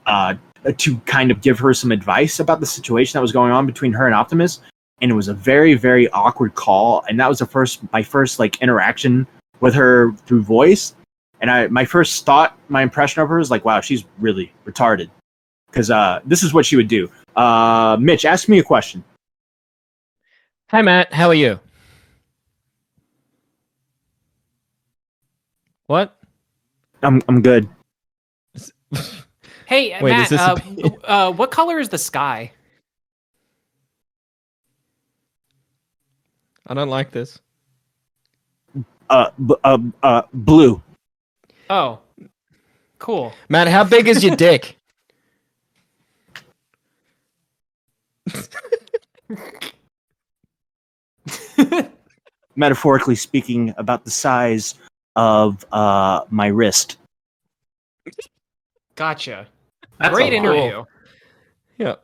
to kind of give her some advice about the situation that was going on between her and Optimus. And it was a very, very awkward call, and that was my first like interaction with her through voice. And my impression of her is like, wow, she's really retarded. Because this is what she would do. Mitch, ask me a question. Hi, Matt. How are you? What? I'm good. Hey, Wait, Matt. is this What color is the sky? I don't like this. Blue. Oh, cool. Matt, how big is your dick? Metaphorically speaking, about the size of my wrist. Gotcha. That's Great a lot. interview. Yeah. All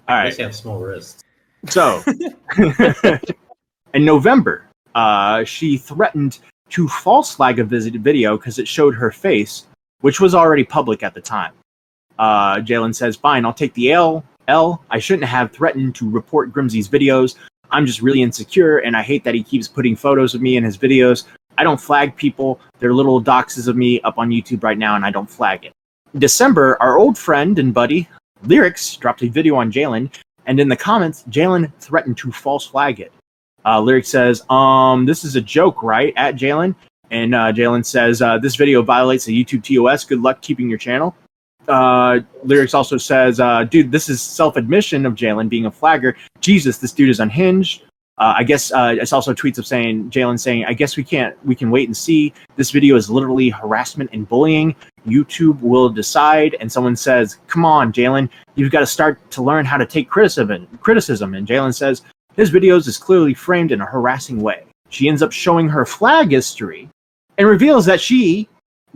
I right. guess you have small wrists. So, in November, she threatened to false flag a video because it showed her face, which was already public at the time. Jalyn says, "Fine, I'll take the L. I shouldn't have threatened to report Grimsey's videos. I'm just really insecure, and I hate that he keeps putting photos of me in his videos. I don't flag people. They're little doxes of me up on YouTube right now, and I don't flag it." In December, our old friend and buddy, Lyrics, dropped a video on Jalyn, and in the comments, Jalyn threatened to false flag it. Lyrics says, "This is a joke, right?" at Jalyn. And Jalyn says, "This video violates the YouTube TOS. Good luck keeping your channel." Lyrics also says, "Dude, this is self-admission of Jalyn being a flagger. Jesus, this dude is unhinged." I guess it's also tweets of Jalyn saying, "I guess we can wait and see. This video is literally harassment and bullying. YouTube will decide." And someone says, "Come on, Jalyn, you've got to start to learn how to take criticism." And Jalyn says, his videos is clearly framed in a harassing way. She ends up showing her flag history and reveals that she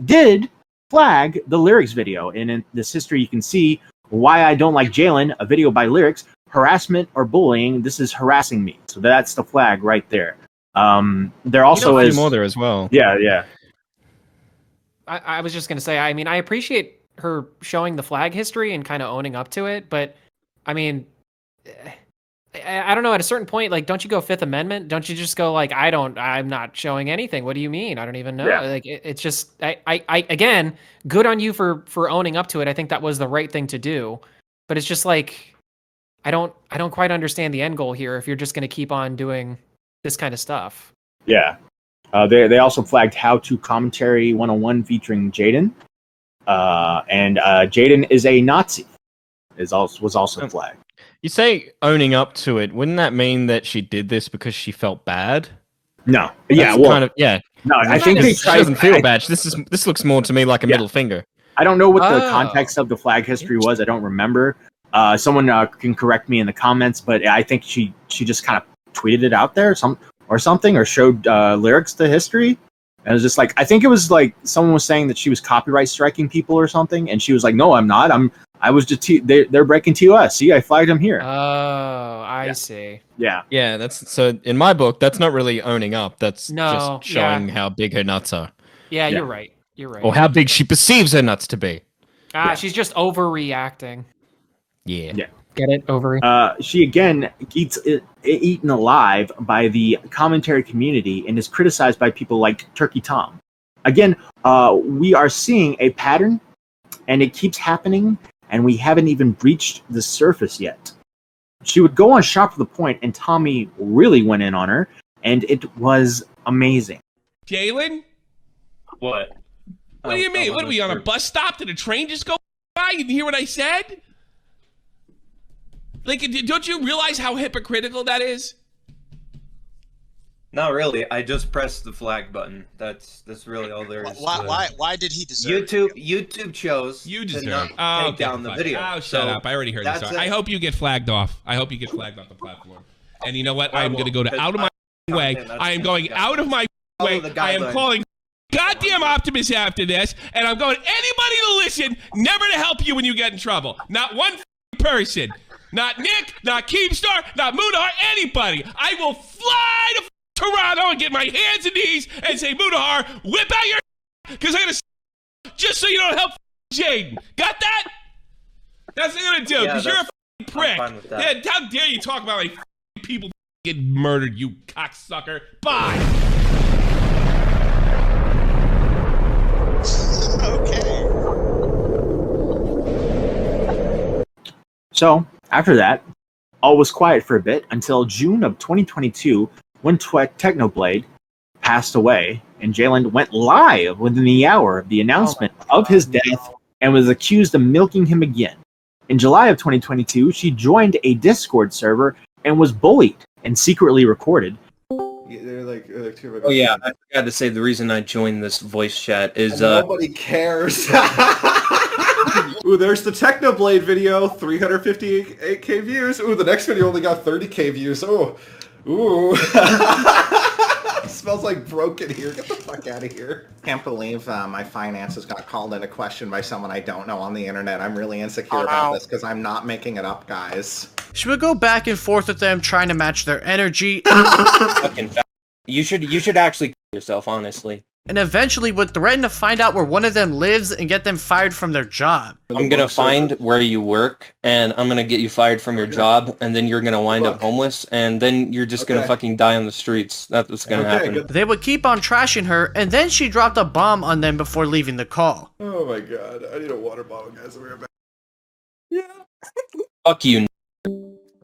did flag the lyrics video. And in this history, you can see Why I Don't Like Jalyn, a video by lyrics, harassment or bullying. This is harassing me. So that's the flag right there. There also is more there as well. Yeah. I was just going to say, I mean, I appreciate her showing the flag history and kind of owning up to it, but I mean, I don't know, at a certain point, like, don't you go Fifth Amendment? Don't you just go like, I'm not showing anything. What do you mean? I don't even know. Yeah. Like, it's just, I again, good on you for owning up to it. I think that was the right thing to do, but it's just like, I don't quite understand the end goal here if you're just going to keep on doing this kind of stuff. Yeah. They also flagged How to Commentary 101 featuring Jaden. And Jaden is a Nazi. Was also flagged. You say owning up to it. Wouldn't that mean that she did this because she felt bad? No. That's No, I think she doesn't feel bad. This looks more to me like a middle finger. I don't know what the context of the flag history was. I don't remember. Someone can correct me in the comments, but I think she just kind of tweeted it out there or something, or showed lyrics to history. And it was just like, I think it was like someone was saying that she was copyright striking people or something, and she was like, "No, I'm not. I was just they're breaking TOS. See, I flagged them here." Oh, I see. Yeah. Yeah, that's so. In my book, that's not really owning up. That's No, just showing how big her nuts are, Yeah, you're right. You're right. or how big she perceives her nuts to be. She's just overreacting. Yeah. Get it? Over. She again gets eaten alive by the commentary community and is criticized by people like Turkey Tom. Again, we are seeing a pattern, and it keeps happening, and we haven't even breached the surface yet. She would go on Shop for the Point, and Tommy really went in on her, and it was amazing. Jalyn? What? What do you mean? What are we on a bus stop? Did a train just go by? You didn't hear what I said? Like, don't you realize how hypocritical that is? Not really. I just pressed the flag button. That's really all there is. Why did he deserve YouTube chose You to deserve. not take down the video. Oh, shut up! I already heard this. I hope you get flagged off. I hope you get flagged off the platform. And you know what? I am going to go out of my way. I am going out of my way. I am calling goddamn Optimus after this, and I'm going anybody to listen, never to help you when you get in trouble. Not one person. Not Nick, not Keemstar, not Mudahar, anybody. I will fly to Toronto and get my hands and knees and say, Mudahar, whip out your because I'm going to just so you don't help Jaden. Got that? That's what I'm going to do because you're a prick. Yeah, how dare you talk about like people get murdered, you cocksucker. Bye. Okay. So, after that, all was quiet for a bit until June of 2022 when Technoblade passed away, and Jalyn went live within the hour of the announcement of his death and was accused of milking him again. In July of 2022, she joined a Discord server and was bullied and secretly recorded. They're like Oh yeah, I forgot to say the reason I joined this voice chat is nobody cares. Ooh, there's the Technoblade video, 358k views. Ooh, the next video only got 30k views. Ooh. Smells like broken here. Get the fuck out of here. Can't believe my finances got called into question by someone I don't know on the internet. I'm really insecure about this because I'm not making it up, guys. She would go back and forth with them, trying to match their energy. you should actually kill yourself, honestly. And eventually would threaten to find out where one of them lives and get them fired from their job. I'm gonna find where you work, and I'm gonna get you fired from your job, and then you're gonna wind up homeless, and then you're just gonna fucking die on the streets. That's what's gonna happen. They would keep on trashing her, and then she dropped a bomb on them before leaving the call. Oh my god, I need a water bottle, guys. We're back. Yeah. Fuck you.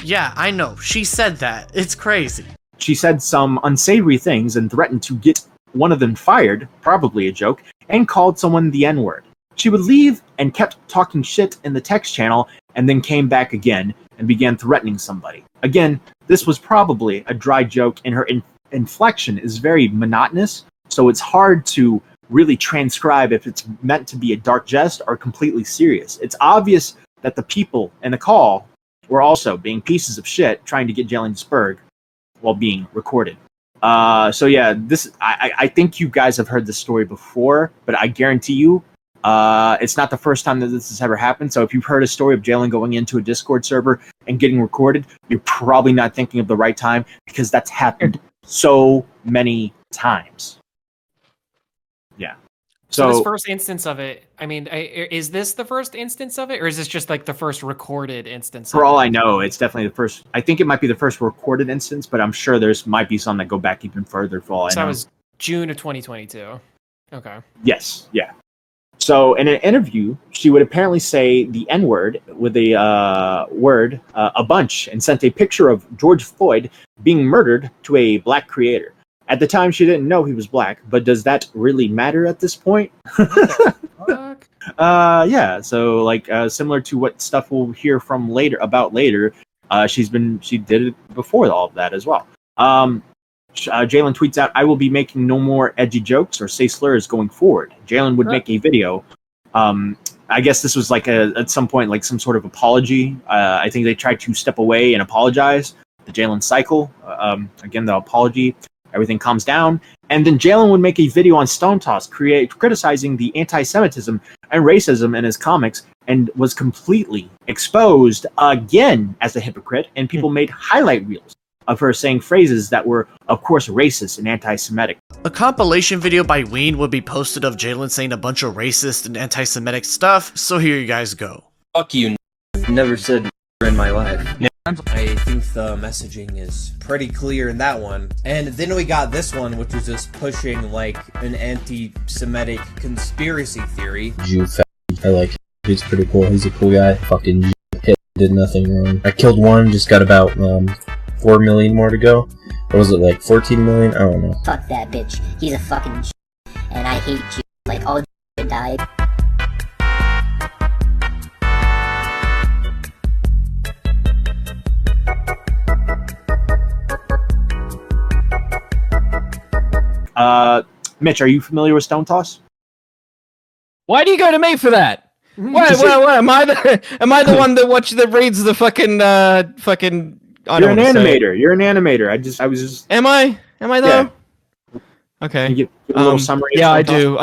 Yeah, I know. She said that. It's crazy. She said some unsavory things and threatened to get one of them fired, probably a joke, and called someone the N-word. She would leave and kept talking shit in the text channel and then came back again and began threatening somebody. Again, this was probably a dry joke and her inflection is very monotonous, so it's hard to really transcribe if it's meant to be a dark jest or completely serious. It's obvious that the people in the call were also being pieces of shit trying to get Jalyn Spurg while being recorded. So yeah, I think you guys have heard this story before, but I guarantee you, it's not the first time that this has ever happened. So if you've heard a story of Jalyn going into a Discord server and getting recorded, you're probably not thinking of the right time, because that's happened so many times. Yeah. So this first instance of it, I mean, is this the first instance of it, or is this just like the first recorded instance? For all I know, it's definitely the first. I think it might be the first recorded instance, but I'm sure might be some that go back even further. For all I know, that was June of 2022. Okay. Yes. Yeah. So in an interview, she would apparently say the N-word with a word a bunch, and sent a picture of George Floyd being murdered to a black creator. At the time, she didn't know he was black, but does that really matter at this point? Yeah. So like similar to what stuff we'll hear from later, she did it before all of that as well. Jalyn tweets out, "I will be making no more edgy jokes or say slurs going forward." Jalyn would make a video. I guess this was like at some point like some sort of apology. I think they tried to step away and apologize. The Jalyn cycle. Again, the apology. Everything calms down, and then Jalyn would make a video on Stone Toss, criticizing the anti-Semitism and racism in his comics, and was completely exposed again as a hypocrite. And people made highlight reels of her saying phrases that were, of course, racist and anti-Semitic. A compilation video by Ween would be posted of Jalyn saying a bunch of racist and anti-Semitic stuff, so here you guys go. Fuck you. Never said in my life. I think the messaging is pretty clear in that one. And then we got this one, which was just pushing like an anti-Semitic conspiracy theory. Jew I like him. He's pretty cool. He's a cool guy. Fucking Jew. Did nothing wrong. I killed one, just got about 4 million more to go. Or was it like 14 million? I don't know. Fuck that bitch. He's a fucking Jew. And I hate Jews. Like all Jews died. Mitch, are you familiar with Stone Toss? Why do you go to me for that? What am I the one that reads the fucking You're an animator. You're an animator. I was just. Am I though? Yeah. Okay. Give a little summary. Yeah, I do.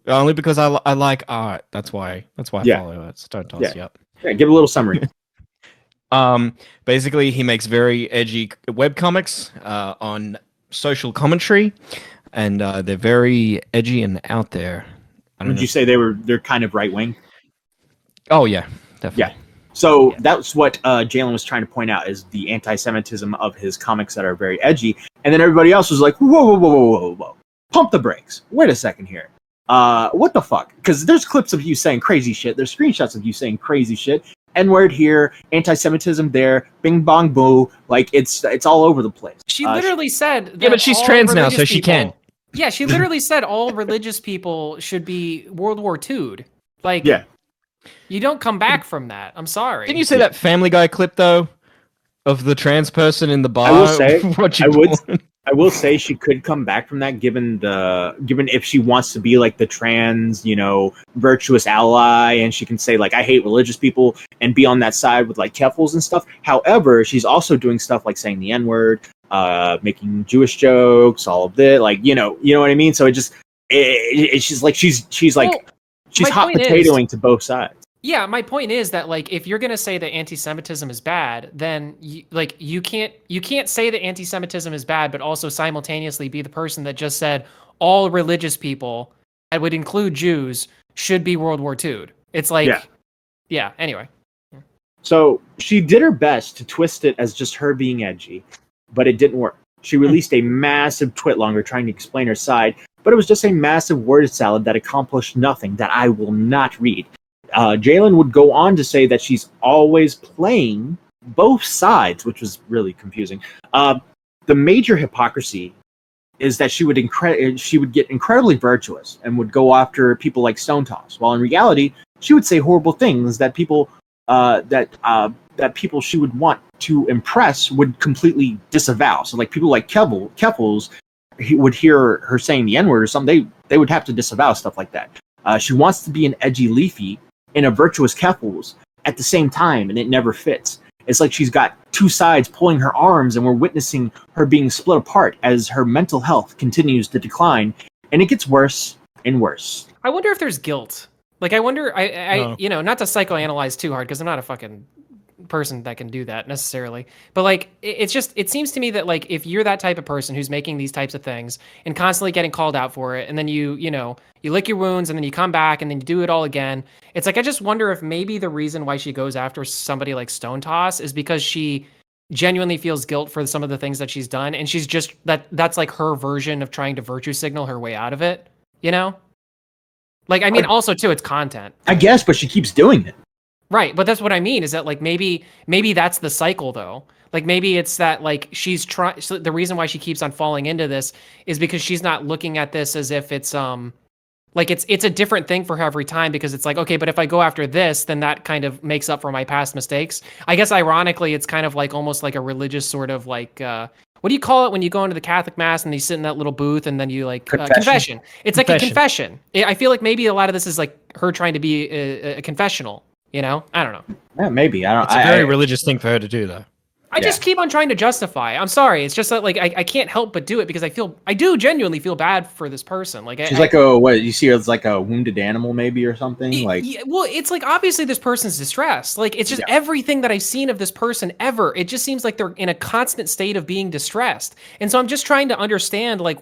Only because I like art. That's why I follow it. Stone Toss. Yeah. Yep. Yeah, give a little summary. Basically, he makes very edgy webcomics on social commentary, and they're very edgy and out there. Would you say they're kind of right wing? Oh yeah, definitely. Yeah. So that's what Jalyn was trying to point out, is the anti-Semitism of his comics that are very edgy, and then everybody else was like, whoa, pump the brakes. Wait a second here. What the fuck? Because there's clips of you saying crazy shit. There's screenshots of you saying crazy shit. N-word here, anti-Semitism there, bing bong boo. Like it's all over the place. She literally said that. Yeah, but she's trans now, so she can. Yeah, she literally said all religious people should be World War II'd. Like, yeah. You don't come back from that. I'm sorry. Didn't you say that Family Guy clip though, of the trans person in the bar? I will say, I will say she could come back from that, given if she wants to be like the trans, virtuous ally, and she can say like I hate religious people and be on that side with like keffels and stuff. However, she's also doing stuff like saying the N-word, making Jewish jokes, all of this, like you know what I mean. So she's hot potatoing to both sides. Yeah, my point is that like if you're gonna say that anti-Semitism is bad, then you can't say that anti-Semitism is bad, but also simultaneously be the person that just said all religious people, that would include Jews, should be World War II'd. It's like, yeah. Anyway, so she did her best to twist it as just her being edgy, but it didn't work. She released a massive twit longer trying to explain her side, but it was just a massive word salad that accomplished nothing that I will not read. Jalyn would go on to say that she's always playing both sides, which was really confusing. The major hypocrisy is that she would get incredibly virtuous and would go after people like Stone Toss, while in reality she would say horrible things that people people she would want to impress would completely disavow. So like people like Keffels, he would hear her saying the N-word or something, they would have to disavow stuff like that. She wants to be an edgy Leafy in a virtuous Keffels at the same time, and it never fits. It's like she's got two sides pulling her arms, and we're witnessing her being split apart as her mental health continues to decline, and it gets worse and worse. I wonder if there's guilt. Like, I wonder, you know, not to psychoanalyze too hard, because I'm not a fucking person that can do that necessarily, but like it seems to me that like if you're that type of person who's making these types of things and constantly getting called out for it, and then you lick your wounds and then you come back and then you do it all again, it's like I just wonder if maybe the reason why she goes after somebody like Stone Toss is because she genuinely feels guilt for some of the things that she's done, and she's just that's like her version of trying to virtue signal her way out of it, you know? Like, I mean, also too, it's content, I guess, but she keeps doing it. right? But that's what I mean, is that like maybe that's the cycle though. Like maybe it's that like she's trying. So the reason why she keeps on falling into this is because she's not looking at this as if it's like it's a different thing for her every time, because it's like, okay, but if I go after this, then that kind of makes up for my past mistakes. I guess ironically, it's kind of like almost like a religious sort of like what do you call it when you go into the Catholic mass and you sit in that little booth and then you like confession. It's like a confession. I feel like maybe a lot of this is like her trying to be a confessional. You know, I don't know. Yeah, maybe. I don't. It's a very religious thing for her to do, though. I just keep on trying to justify. I'm sorry. It's just that like I can't help but do it because I do genuinely feel bad for this person. Like she's like a what you see her as like a wounded animal maybe or something. Like well, it's like obviously this person's distressed. Like it's just everything that I've seen of this person ever. It just seems like they're in a constant state of being distressed. And so I'm just trying to understand like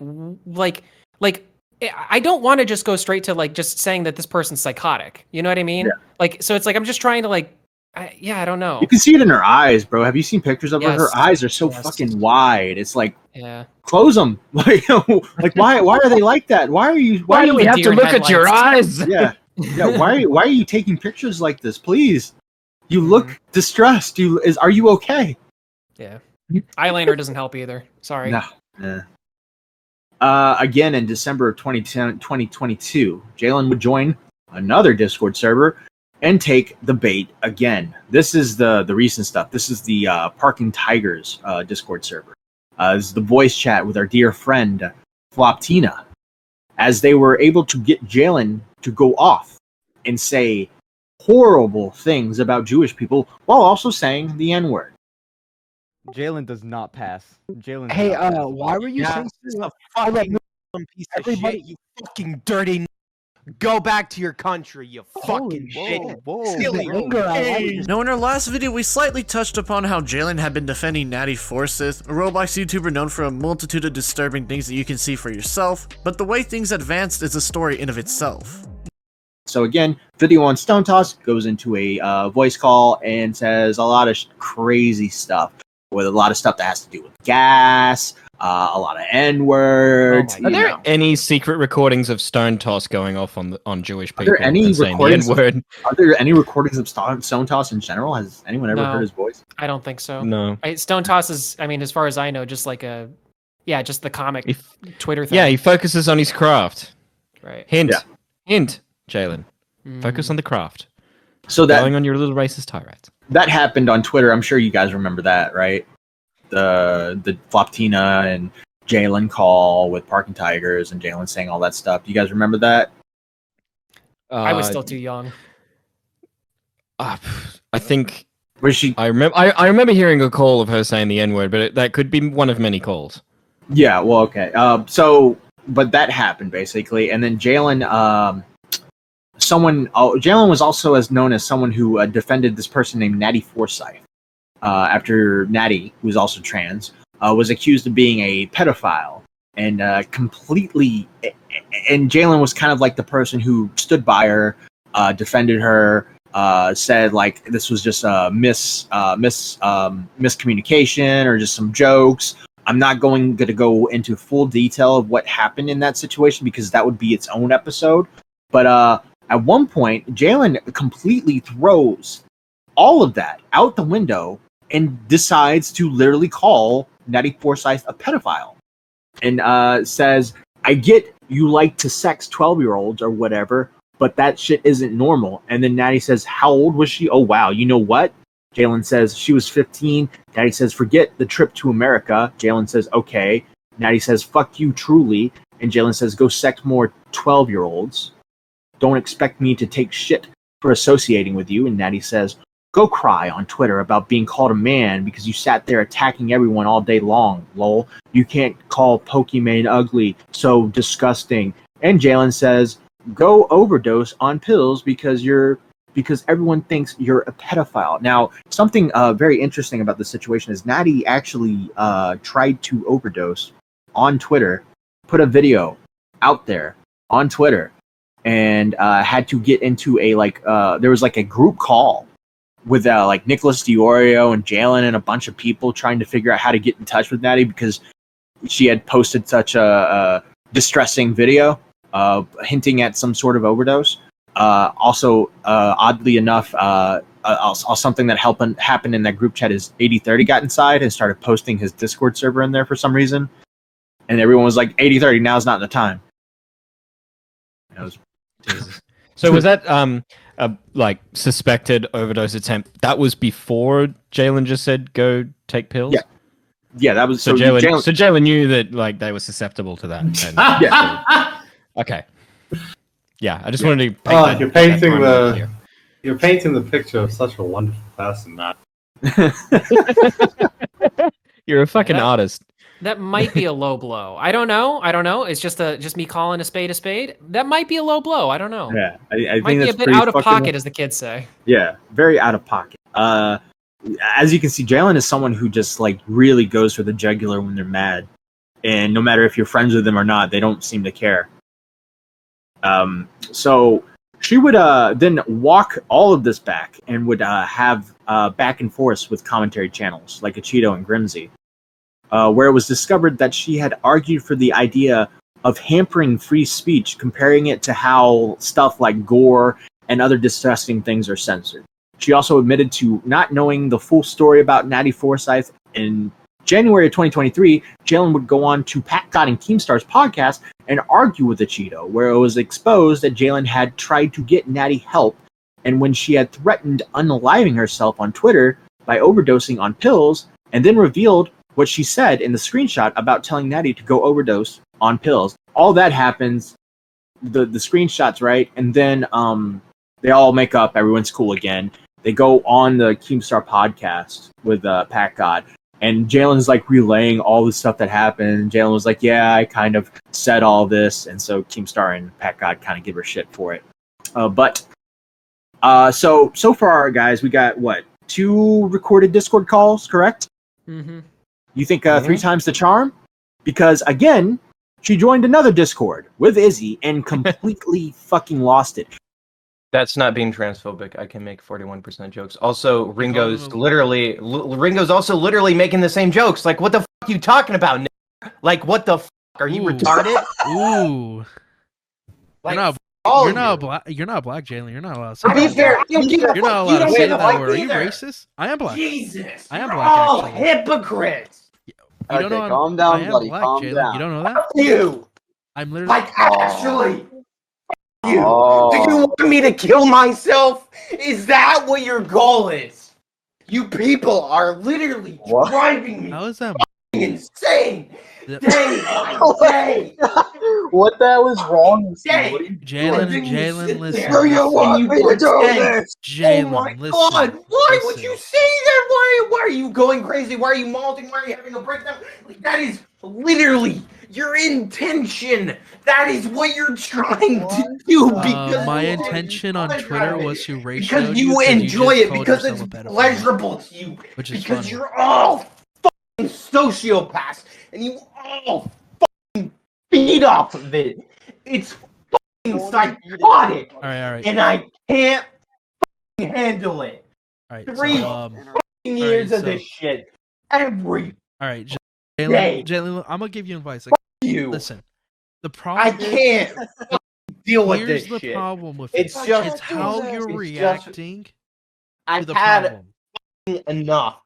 I don't want to just go straight to like just saying that this person's psychotic. You know what I mean? Yeah. Like, so it's like I'm just trying to like, I don't know. You can see it in her eyes, bro. Have you seen pictures of her? Her eyes are so fucking wide. It's like, close them. Like, like why are they like that? Why do we have to look at your eyes? Yeah. Why are you taking pictures like this? Please, you look distressed. Are you okay? Yeah. Eyeliner doesn't help either. Sorry. No. Yeah. Again, in December of 2022, Jalyn would join another Discord server and take the bait again. This is the recent stuff. This is the Parking Tigers Discord server. This is the voice chat with our dear friend Floptina, as they were able to get Jalyn to go off and say horrible things about Jewish people while also saying the N-word. Jalyn does not pass. Jalyn. Hey, why were you saying this? A fucking piece of shit, you fucking dirty. Go back to your country, you fucking shit. Now, in our last video, we slightly touched upon how Jalyn had been defending Natty Forsyth, a Roblox YouTuber known for a multitude of disturbing things that you can see for yourself, but the way things advanced is a story in of itself. So again, video on Stone Toss goes into a voice call and says a lot of crazy stuff, with a lot of stuff that has to do with gas, a lot of N-words. Are there any secret recordings of Stone Toss going off on Jewish people? Are there any recordings? Are there any recordings of Stone Toss in general? Has anyone ever heard his voice? I don't think so. No. Stone Toss is, I mean, as far as I know, just like just the comic Twitter thing. Yeah, he focuses on his craft. Right. Hint, Jalyn. Focus on the craft. So that going on your little racist tirade. That happened on Twitter. I'm sure you guys remember that, right? The Floptina and Jalyn call with Parking Tigers and Jalyn saying all that stuff. Do you guys remember that? I was still too young. I think. Was she? I remember hearing a call of her saying the N-word, but that could be one of many calls. Yeah. Well, okay. But that happened basically, and then Jalyn. Jalyn was also known as someone who defended this person named Natty Forsyth. After Natty, who was also trans, was accused of being a pedophile, and completely. And Jalyn was kind of like the person who stood by her, defended her, said like this was just a miscommunication or just some jokes. I'm not going to go into full detail of what happened in that situation because that would be its own episode. But at one point, Jalyn completely throws all of that out the window and decides to literally call Natty Forsyth a pedophile. And says, I get you like to sex 12-year-olds or whatever, but that shit isn't normal. And then Natty says, how old was she? Oh, wow. You know what? Jalyn says, she was 15. Natty says, forget the trip to America. Jalyn says, okay. Natty says, fuck you truly. And Jalyn says, go sex more 12-year-olds. Don't expect me to take shit for associating with you. And Natty says, Go cry on Twitter about being called a man because you sat there attacking everyone all day long, lol. You can't call Pokimane ugly, so disgusting. And Jalyn says, go overdose on pills because everyone thinks you're a pedophile. Now, something very interesting about the situation is Natty actually tried to overdose on Twitter, put a video out there on Twitter, and had to get into there was like a group call with like Nicholas DiOrio and Jalyn and a bunch of people trying to figure out how to get in touch with Natty because she had posted such a distressing video hinting at some sort of overdose. Also, oddly enough, something that happened in that group chat is 8030 got inside and started posting his Discord server in there for some reason. And everyone was like, 8030, now's not the time. So was that like suspected overdose attempt? That was before Jalyn just said go take pills. Yeah, that was so Jalyn knew that like they were susceptible to that. And, yeah. Okay. Yeah, I just wanted to. Paint you're painting the picture of such a wonderful person, Matt. You're a fucking artist. That might be a low blow. I don't know. It's just me calling a spade a spade. That might be a low blow. I don't know. Yeah, I might think be a bit out of pocket, as the kids say. Yeah, very out of pocket. As you can see, Jalyn is someone who just like really goes for the jugular when they're mad, and no matter if you're friends with them or not, they don't seem to care. So she would then walk all of this back and would have back and forth with commentary channels like Cheeto and Grimsy. Where it was discovered that she had argued for the idea of hampering free speech, comparing it to how stuff like gore and other disgusting things are censored. She also admitted to not knowing the full story about Natty Forsyth. In January of 2023, Jalyn would go on to Pat Cott and Keemstar's podcast and argue with the Cheeto, where it was exposed that Jalyn had tried to get Natty help, and when she had threatened unaliving herself on Twitter by overdosing on pills, and then revealed what she said in the screenshot about telling Natty to go overdose on pills. All that happens, the screenshots, right? And then they all make up, everyone's cool again. They go on the Keemstar podcast with Pat God, and Jalen's like relaying all the stuff that happened. Jalyn was like, yeah, I kind of said all this, and so Keemstar and Pat God kind of give her shit for it. So far, guys, we got, 2 recorded Discord calls, correct? Mm-hmm. You think 3 times the charm? Because, again, she joined another Discord with Izzy and completely fucking lost it. That's not being transphobic. I can make 41% jokes. Also, Ringo's also literally making the same jokes. Like, what the fuck are you talking about, Nick? Like, what the fuck? Are you retarded? Ooh. Like, You're not black, Jalyn. You're not allowed to say To be that. fair, You're not allowed to say that like word. Are you either. racist? I am black. Jesus. I am black, actually. Hypocrites. You don't know calm down, I am buddy. black, Calm Jalyn. down. You don't know that? You. I'm literally Like, actually. You. Oh. Do you want me to kill myself? Is that what your goal is? You people are literally driving me How is that insane. Day by day. What the hell is wrong with Day. you? Jalen, listen. Do you want me to do this? Jalen, Oh my listen. God! Why would listen. you say that? Why are you going crazy? Why are you malting? Why are you having a breakdown? Like, that is literally your intention. That is what you're trying to do. Because My intention on Twitter was to race because you enjoy it, because it's pleasurable to you, which is because funny. you're all fucking sociopaths, and you all fucking feed off of it. It's fucking psychotic, All right. and I can't fucking handle it. All right. 3 fucking years of this shit. Every All right, day. Jalen, I'm gonna give you advice. Like, you. Listen, the problem. I can't deal with Here's this the shit. problem with It's it. just It's how you're it's reacting I've to the had problem. enough.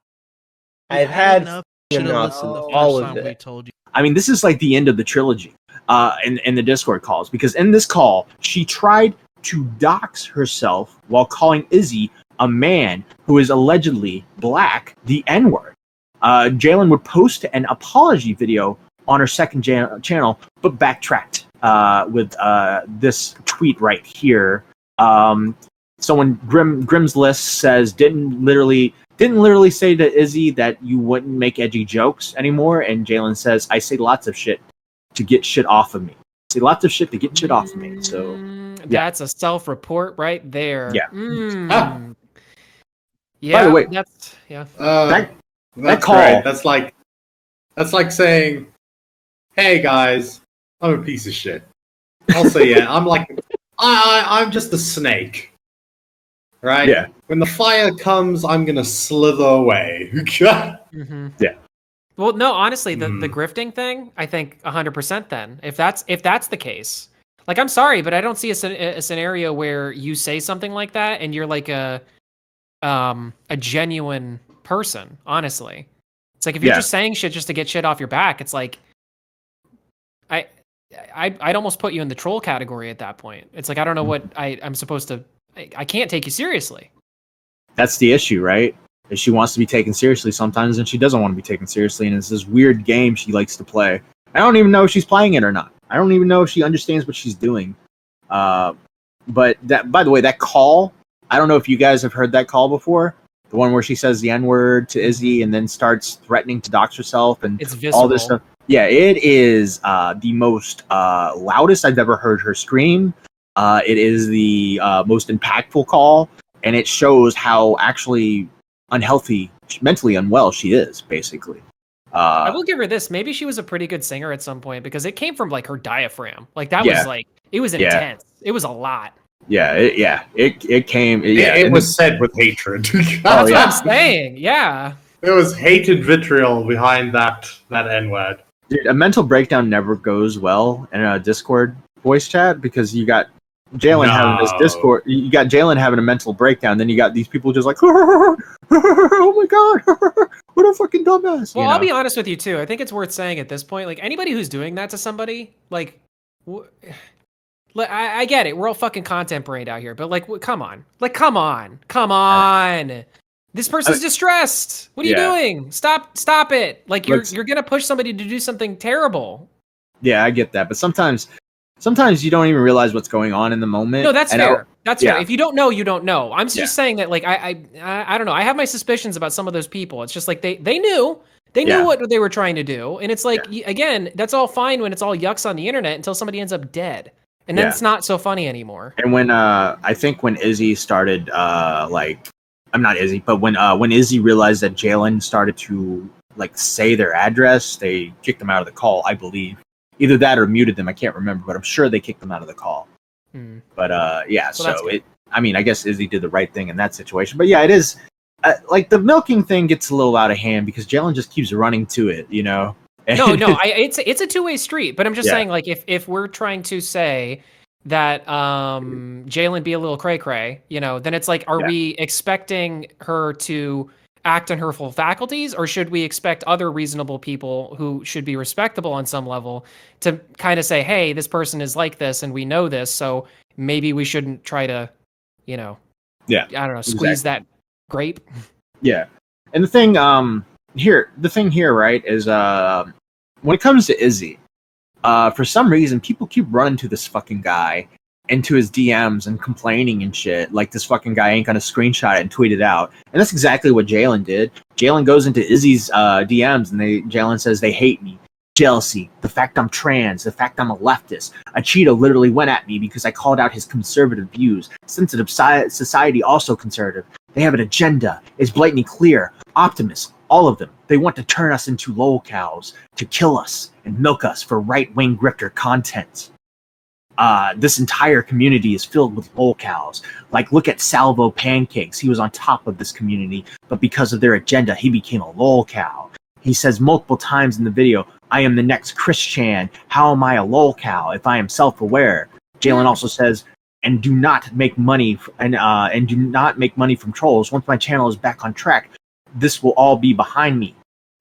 You've I've had enough. enough Listen, the of first all time of we it. told you. I mean, this is like the end of the trilogy in the Discord calls, because in this call, she tried to dox herself while calling Izzy a man who is allegedly black the N-word. Jalyn would post an apology video on her second channel, but backtracked with this tweet right here. someone Grimm's List says didn't literally say to Izzy that you wouldn't make edgy jokes anymore, and Jalyn says, I say lots of shit to get shit off of me. I say lots of shit to get shit off of me. So that's a self-report right there. Yeah. Yeah. By the way, that's That's call. great. That's like saying, "Hey guys, I'm a piece of shit." I'll say, "Yeah, I'm just a snake." Right? Yeah. When the fire comes, I'm gonna slither away. Mm-hmm. Yeah. Well, no, honestly, the grifting thing, I think 100%. Then, if that's the case, like, I'm sorry, but I don't see a scenario where you say something like that and you're like a genuine person. Honestly, it's like if you're just saying shit just to get shit off your back, it's like I'd almost put you in the troll category at that point. It's like I don't know what I'm supposed to. I can't take you seriously. That's the issue, right? Is she wants to be taken seriously sometimes, and she doesn't want to be taken seriously, and it's this weird game she likes to play. I don't even know if she's playing it or not. I don't even know if she understands what she's doing. But that, by the way, that call, I don't know if you guys have heard that call before. The one where she says the N-word to Izzy and then starts threatening to dox herself and it's visceral. All this stuff. Yeah, it is the most loudest I've ever heard her scream. It is the most impactful call, and it shows how actually unhealthy, mentally unwell she is, basically. I will give her this. Maybe she was a pretty good singer at some point because it came from like her diaphragm. Like that was like, it was intense. It was a lot. Yeah, it came. It was said with hatred. That's what I'm saying. Yeah. There was hated vitriol behind that N-word. Dude, a mental breakdown never goes well in a Discord voice chat because you got Jalyn having this Discord. You got Jalyn having a mental breakdown. Then you got these people just like, oh my god, what a fucking dumbass. Well, I'll be honest with you too. I think it's worth saying at this point, like anybody who's doing that to somebody, like, I get it. We're all fucking content brained out here, but like, come on, come on. This person's distressed. What are you doing? Stop it. Like you're gonna push somebody to do something terrible. Yeah, I get that, but sometimes you don't even realize what's going on in the moment. No, that's fair. That's fair. If you don't know, you don't know. I'm just saying that, like, I don't know. I have my suspicions about some of those people. It's just like they knew what they were trying to do, and it's like again, that's all fine when it's all yucks on the internet until somebody ends up dead, and then it's not so funny anymore. And when I think when Izzy started I'm not Izzy, but when Izzy realized that Jalyn started to like say their address, they kicked them out of the call, I believe. Either that or muted them. I can't remember, but I'm sure they kicked them out of the call. But I guess Izzy did the right thing in that situation. But yeah, it is like the milking thing gets a little out of hand because Jalyn just keeps running to it, you know. It's a two-way street. But I'm just saying, like, if we're trying to say that Jalyn be a little cray-cray, you know, then it's like, are we expecting her to act on her full faculties, or should we expect other reasonable people who should be respectable on some level to kind of say, hey, this person is like this and we know this, so maybe we shouldn't try to, you know, I don't know, squeeze that grape. Yeah. And the thing here, right, is when it comes to Izzy, for some reason people keep running to this fucking guy into his DMs and complaining and shit, like this fucking guy ain't gonna screenshot it and tweet it out. And that's exactly what Jalyn did. Jalyn goes into Izzy's DMs and Jalyn says they hate me. Jealousy, the fact I'm trans, the fact I'm a leftist. A Cheeto literally went at me because I called out his conservative views. Sensitive society, also conservative. They have an agenda. It's blatantly clear. Optimists, all of them. They want to turn us into lol cows, to kill us and milk us for right-wing grifter content. This entire community is filled with lol cows. Like, look at Salvo Pancakes. He was on top of this community, but because of their agenda, he became a lol cow. He says multiple times in the video, I am the next Christian. How am I a lol cow if I am self-aware? Jalyn also says, and do not make money and do not make money from trolls. Once my channel is back on track, this will all be behind me.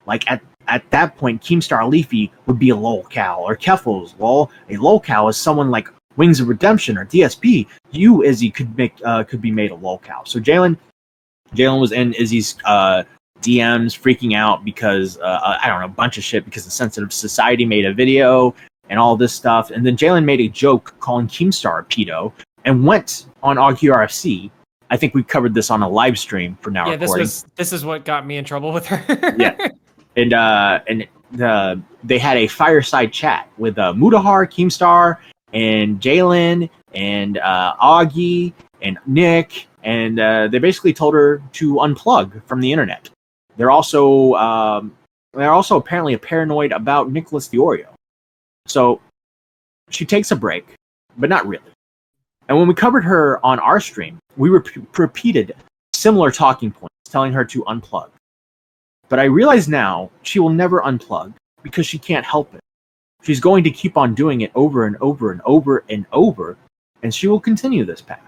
Like at that point, Keemstar Leafy would be a lol cow, or Keffels, lol. A lol cow is someone like Wings of Redemption or DSP. You, Izzy, could be made a lol cow. So Jalyn was in Izzy's DMs freaking out because I don't know, a bunch of shit because the Sensitive Society made a video and all this stuff. And then Jalyn made a joke calling Keemstar a pedo and went on RFC I think we covered this on a live stream for now. Yeah, recording. this is what got me in trouble with her. Yeah, and they had a fireside chat with Mudahar, Keemstar, and Jalyn, and Augie, and Nick, and they basically told her to unplug from the internet. They're also apparently paranoid about Nicholas Diorio. So she takes a break, but not really. And when we covered her on our stream, we repeated similar talking points, telling her to unplug. But I realize now she will never unplug because she can't help it. She's going to keep on doing it over and over and over and over, and she will continue this path.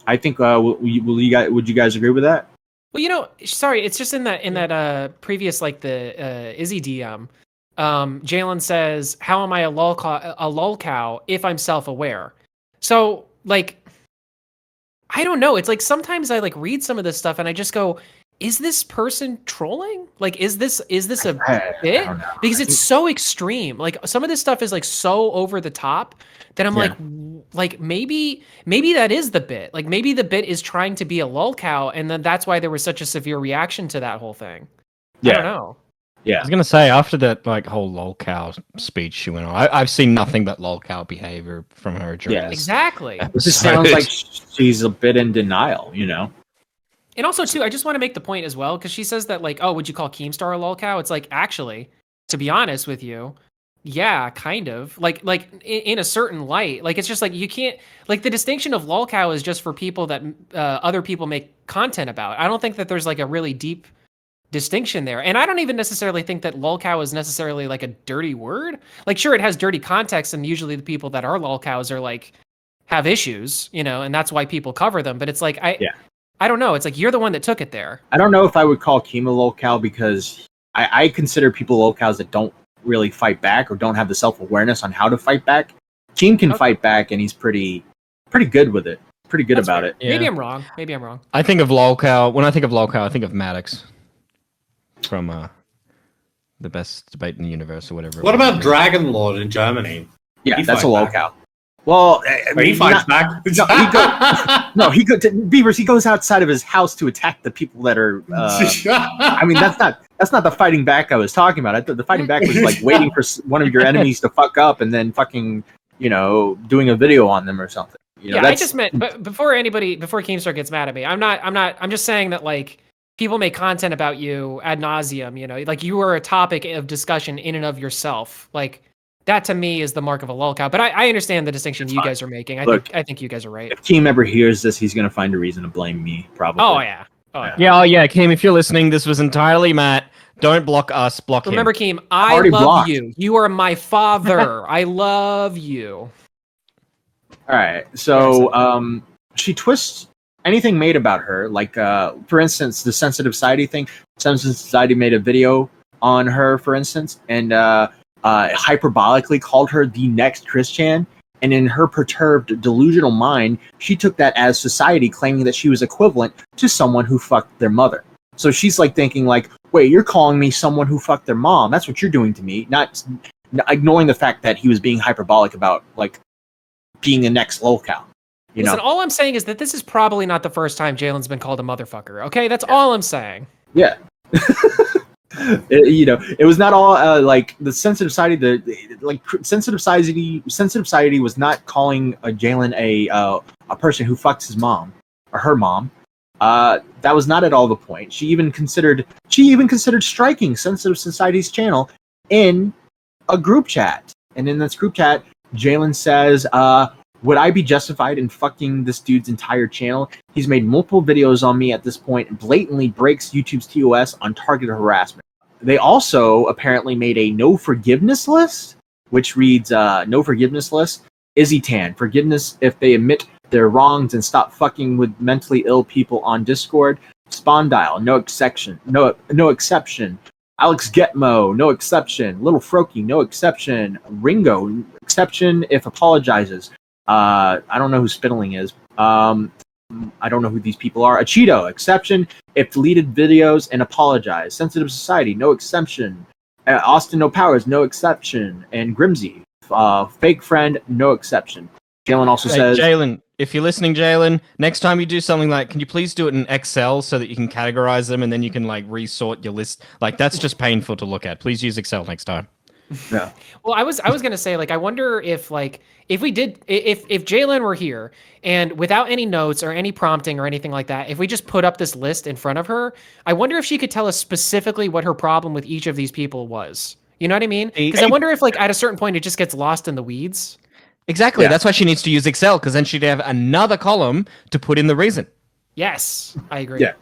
would you guys agree with that? Well, sorry, it's just in that previous, like, the Izzy DM, Jalyn says, "How am I a lolcow if I'm self-aware?" So, like, I don't know. It's like sometimes I like read some of this stuff and I just go, "Is this person trolling? Like, is this a bit?" Because it's so extreme. Like, some of this stuff is like so over the top that I'm like maybe that is the bit. Like, maybe the bit is trying to be a lolcow, and then that's why there was such a severe reaction to that whole thing. I don't know. Yeah, I was gonna say after that whole lolcow speech she went on, I've seen nothing but lolcow behavior from her. Yeah, exactly. This just sounds like she's a bit in denial, And also, too, I just want to make the point as well, because she says that, like, oh, would you call Keemstar a lolcow? It's like, actually, to be honest with you, yeah, kind of. Like in a certain light. Like, it's just like, you can't, like, the distinction of lolcow is just for people that other people make content about. I don't think that there's, like, a really deep distinction there. And I don't even necessarily think that lolcow is necessarily, like, a dirty word. Like, sure, it has dirty context, and usually the people that are lolcows are, like, have issues, and that's why people cover them. But it's like, I don't know. It's like, you're the one that took it there. I don't know if I would call Keem a lolcow because I consider people lolcows that don't really fight back or don't have the self-awareness on how to fight back. Keem can fight back, and he's pretty good with it. Pretty good about it. Yeah. Maybe I'm wrong. I think of lolcow. When I think of lolcow, I think of Maddox from the best debate in the universe or whatever. What about Dragon Lord in Germany? Yeah, that's a lolcow. Well, he fights back. Beavers. He goes outside of his house to attack the people that are. I mean, that's not the fighting back I was talking about. The fighting back was like waiting for one of your enemies to fuck up and then fucking, doing a video on them or something. I just meant, but before Keemstar gets mad at me, I'm just saying that, like, people make content about you ad nauseum. Like, you are a topic of discussion in and of yourself. Like, that to me is the mark of a lolcow. But I understand the distinction you guys are making. I think you guys are right. If Keem ever hears this, he's gonna find a reason to blame me, probably. Oh yeah. Keem, if you're listening, this was entirely Matt. Don't block us, block him. Remember, Keem, I love you. You are my father. I love you. All right. So she twists anything made about her, like for instance, the sensitive society thing. Sensitive Society made a video on her, for instance, and hyperbolically called her the next Chris Chan. And in her perturbed, delusional mind, she took that as society claiming that she was equivalent to someone who fucked their mother. So she's like thinking like, wait, you're calling me someone who fucked their mom. That's what you're doing to me. Not ignoring the fact that he was being hyperbolic about like being the next lolcow. Listen, all I'm saying is that this is probably not the first time Jalen's been called a motherfucker. Okay, that's all I'm saying. Yeah. It was not all like the sensitive society. Sensitive society was not calling Jalyn a person who fucks his mom or her mom. That was not at all the point. She even considered striking Sensitive Society's channel in a group chat. And in this group chat, Jalyn says, would I be justified in fucking this dude's entire channel? He's made multiple videos on me at this point and blatantly breaks YouTube's TOS on targeted harassment. They also apparently made a no forgiveness list, which reads, no forgiveness list, Izzy Tan, forgiveness if they admit their wrongs and stop fucking with mentally ill people on Discord. Spondyle, no exception. No exception. Alex Getmo, no exception. Little Froky, no exception. Ringo, exception if apologizes. I don't know who Spittling is. I don't know who these people are. Cheeto, exception if deleted videos and apologize. Sensitive Society, no exception. Austin No Powers, no exception. And Grimsy, fake friend, no exception. Jalyn also says... Jalyn, If you're listening, Jalyn, next time you do something like, can you please do it in Excel so that you can categorize them and then you can like resort your list? Like that's just painful to look at. Please use Excel next time. Yeah. Well, I was gonna say, like, I wonder if if Jalyn were here and without any notes or any prompting or anything like that, if we just put up this list in front of her, I wonder if she could tell us specifically what her problem with each of these people was. You know what I mean? Because I wonder if like at a certain point it just gets lost in the weeds. Exactly. Yeah. That's why she needs to use Excel, because then she'd have another column to put in the reason. Yes, I agree. Yeah.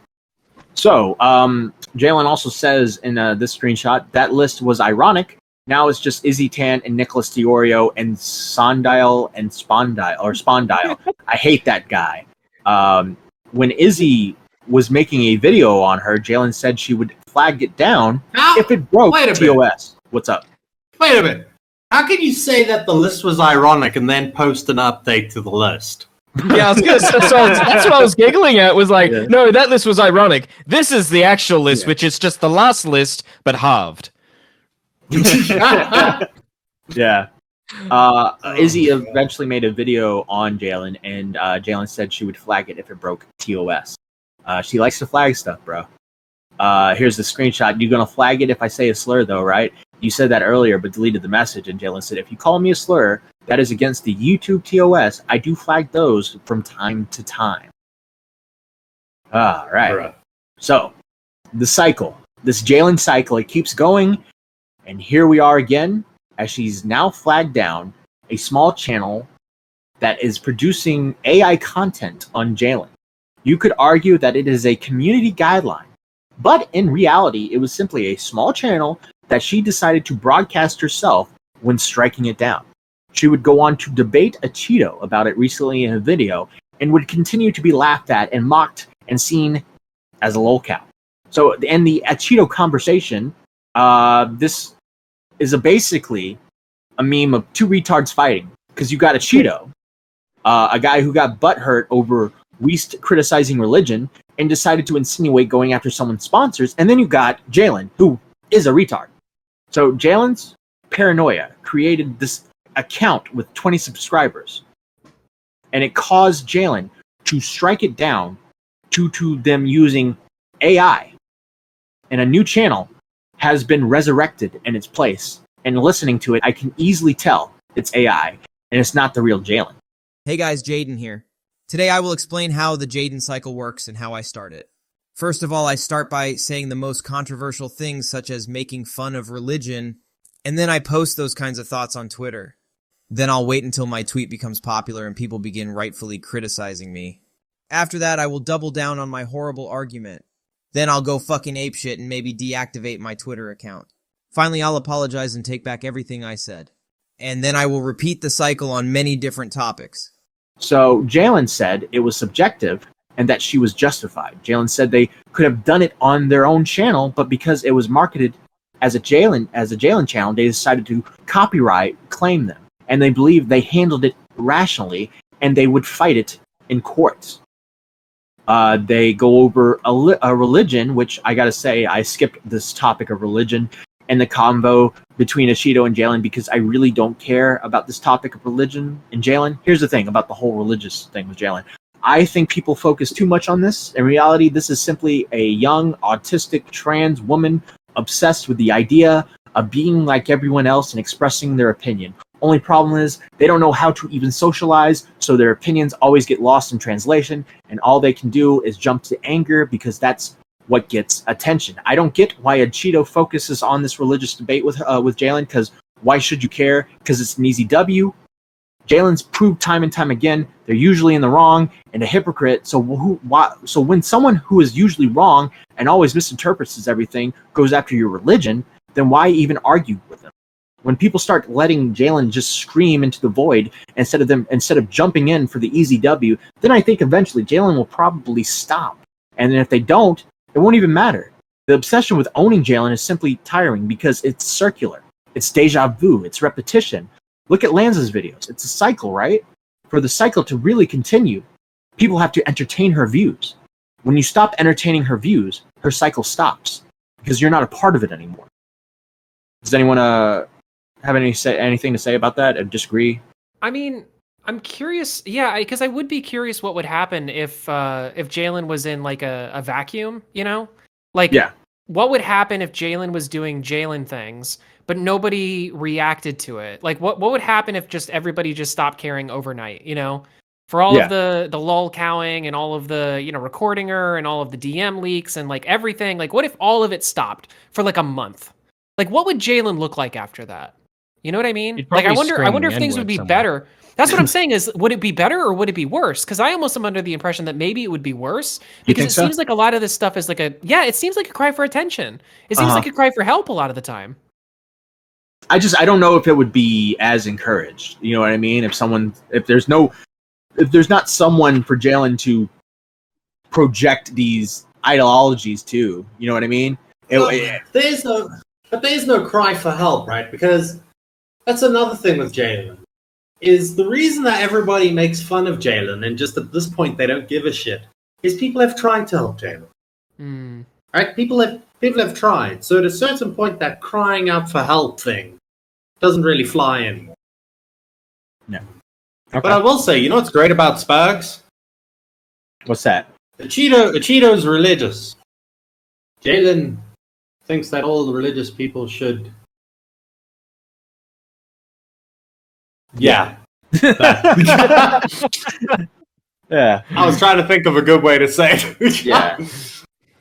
So, Jalyn also says in this screenshot that list was ironic. Now it's just Izzy Tan and Nicholas Diorio and Sondile and Spondile. I hate that guy. When Izzy was making a video on her, Jalyn said she would flag it down if it broke TOS. What's up? Wait a minute. How can you say that the list was ironic and then post an update to the list? Yeah, I was gonna say, so that's what I was giggling at. Was like, no, that list was ironic. This is the actual list, which is just the last list but halved. Yeah. Izzy eventually made a video on Jalyn, and Jalyn said she would flag it if it broke TOS. She likes to flag stuff, bro. Here's the screenshot. You're gonna flag it if I say a slur, though, right? You said that earlier, but deleted the message. And Jalyn said, if you call me a slur, that is against the YouTube TOS. I do flag those from time to time. All right. Bruh. So, the cycle. This Jalyn cycle, it keeps going. And here we are again, as she's now flagged down a small channel that is producing AI content on Jalyn. You could argue that it is a community guideline, but in reality, it was simply a small channel that she decided to broadcast herself when striking it down. She would go on to debate a Cheeto about it recently in a video and would continue to be laughed at and mocked and seen as a lolcow. So, in the Cheeto conversation, this is basically a meme of two retards fighting, because you got a Cheeto, a guy who got butthurt over Weast criticizing religion and decided to insinuate going after someone's sponsors, and then you got Jalyn, who is a retard. So Jalyn's paranoia created this account with 20 subscribers, and it caused Jalyn to strike it down due to them using AI, and a new channel has been resurrected in its place. And listening to it, I can easily tell it's AI, and it's not the real Jalyn. Hey guys, Jaden here. Today I will explain how the Jaden cycle works and how I start it. First of all, I start by saying the most controversial things, such as making fun of religion, and then I post those kinds of thoughts on Twitter. Then I'll wait until my tweet becomes popular and people begin rightfully criticizing me. After that, I will double down on my horrible argument. Then I'll go fucking apeshit and maybe deactivate my Twitter account. Finally, I'll apologize and take back everything I said. And then I will repeat the cycle on many different topics. So Jalyn said it was subjective and that she was justified. Jalyn said they could have done it on their own channel, but because it was marketed as a Jalyn channel, they decided to copyright claim them. And they believed they handled it rationally, and they would fight it in courts. They go over a religion, which I gotta say, I skipped this topic of religion and the convo between Ashido and Jalyn because I really don't care about this topic of religion and Jalyn. Here's the thing about the whole religious thing with Jalyn. I think people focus too much on this. In reality, this is simply a young, autistic, trans woman obsessed with the idea of being like everyone else and expressing their opinion. Only problem is they don't know how to even socialize, so their opinions always get lost in translation, and all they can do is jump to anger because that's what gets attention. I don't get why a Cheeto focuses on this religious debate with Jalyn, because why should you care? Because it's an easy W. Jalen's proved time and time again they're usually in the wrong and a hypocrite. So when someone who is usually wrong and always misinterprets everything goes after your religion, then why even argue with them? When people start letting Jalyn just scream into the void instead of jumping in for the easy W, then I think eventually Jalyn will probably stop. And then if they don't, it won't even matter. The obsession with owning Jalyn is simply tiring because it's circular. It's deja vu. It's repetition. Look at Lanza's videos. It's a cycle, right? For the cycle to really continue, people have to entertain her views. When you stop entertaining her views, her cycle stops because you're not a part of it anymore. Does anyone have anything to say about that? Disagree? I mean, I'm curious, yeah, because I would be curious what would happen if Jalyn was in like a vacuum, you know? Like, Yeah. what would happen if Jalyn was doing Jalyn things, but nobody reacted to it? Like, what would happen if just everybody just stopped caring overnight, you know? For all of the lol cowing and all of the, you know, recording her and all of the DM leaks and like everything, like what if all of it stopped for like a month? Like, what would Jalyn look like after that? You know what I mean? You'd Like, I probably wonder scream if the things would N-word be somewhere. better. That's what I'm saying is, would it be better or would it be worse? Because I almost am under the impression that maybe it would be worse because think it so? seems like a lot of this stuff is like it seems like a cry for attention. It seems like a cry for help a lot of the time. I don't know if it would be as encouraged. You know what I mean? If there's not someone for Jalyn to project these ideologies to, you know what I mean? There's no cry for help, right? Because that's another thing with Jalyn. Is the reason that everybody makes fun of Jalyn and just at this point they don't give a shit is people have tried to help Jalyn. Right? People have tried. So at a certain point that crying out for help thing doesn't really fly anymore. No. But I will say, you know what's great about Sparks? What's that? Achito's religious. Jalyn thinks that all the religious people should. Yeah. Yeah. I was trying to think of a good way to say it. Yeah.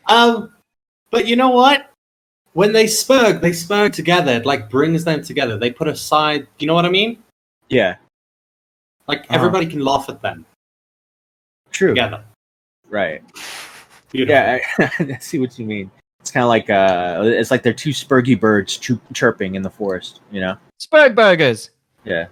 But you know what? When they spurg together. It like brings them together. They put aside. You know what I mean? Yeah. Like everybody can laugh at them. True. Together. Right. Beautiful. Yeah, I see what you mean. It's kind of like it's like they're two spurgy birds chirping in the forest. You know. Spurg burgers. Yeah.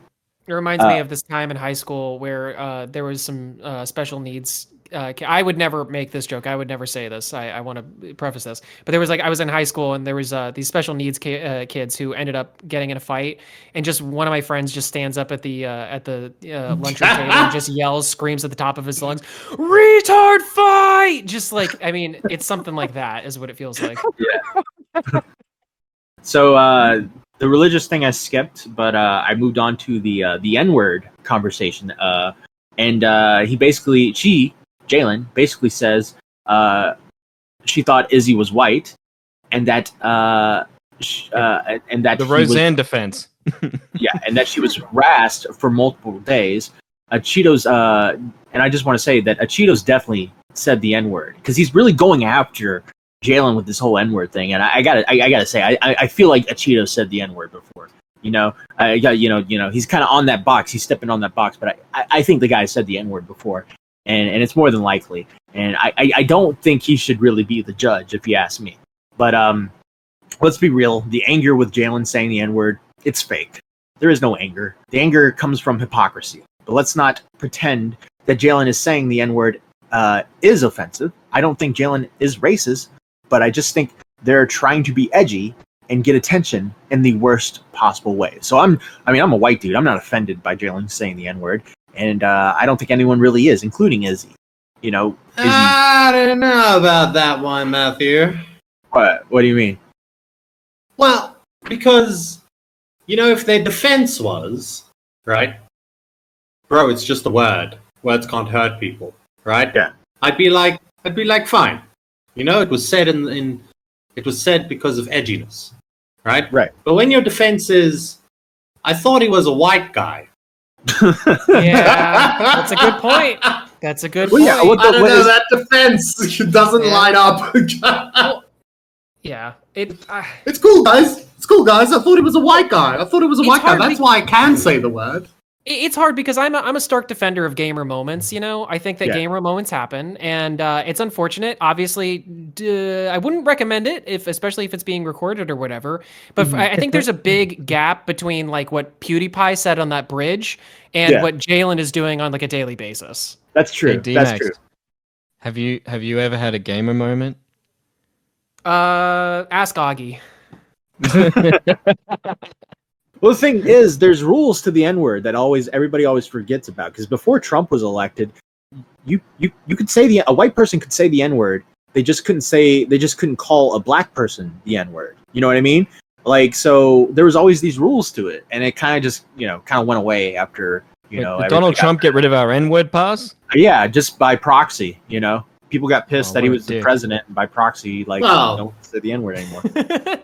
It reminds me of this time in high school where there was some special needs. I would never make this joke. I would never say this. I want to preface this. But there was I was in high school and there was these special needs kids who ended up getting in a fight. And just one of my friends just stands up at the lunchroom table and just yells, screams at the top of his lungs, "Retard fight!" Just like, I mean, it's something like that is what it feels like. Yeah. So the religious thing I skipped, but I moved on to the N-word conversation. And Jalyn basically says she thought Izzy was white, and that the Roseanne defense. Yeah, and that she was harassed for multiple days. Cheetos, and I just want to say that Cheetos definitely said the N-word because he's really going after Jalyn with this whole N-word thing, and I gotta say, I feel like Cheetos said the N-word before. You know, he's kind of on that box. He's stepping on that box, but I think the guy said the N-word before, and it's more than likely. And I don't think he should really be the judge, if you ask me. But let's be real. The anger with Jalyn saying the N-word, it's fake. There is no anger. The anger comes from hypocrisy. But let's not pretend that Jalyn is saying the N-word is offensive. I don't think Jalyn is racist, but I just think they're trying to be edgy and get attention in the worst possible way. So I'm a white dude. I'm not offended by Jalyn saying the N-word, and I don't think anyone really is, including Izzy. You know, Izzy. I don't know about that one, Matthew. What do you mean? Well, because if their defense was right, bro, it's just a word. Words can't hurt people, right? Yeah. I'd be like, fine. It was said it was said because of edginess, right? Right. But when your defense is, I thought he was a white guy. Yeah, that's a good point. That's a good point. Yeah, I don't know, that defense doesn't line up. Yeah, it's cool, guys. It's cool, guys. I thought he was a white guy. That's why I can say the word. It's hard because I'm a stark defender of gamer moments. I think that gamer moments happen, and it's unfortunate. Obviously, I wouldn't recommend it, especially if it's being recorded or whatever. But I think there's a big gap between like what PewDiePie said on that bridge and what Jalyn is doing on like a daily basis. That's true. Hey, That's true. Have you ever had a gamer moment? Ask Augie. Well, the thing is, there's rules to the N-word that everybody always forgets about. Because before Trump was elected, you could say a white person could say the N-word. They just couldn't call a black person the N-word. You know what I mean? Like, so there was always these rules to it, and it kind of just went away after You Wait, know, did Donald Trump get rid of our N-word pass? Yeah, just by proxy. You know, people got pissed that he what a was the dick. president, and by proxy, like, Well- don't say the N-word anymore.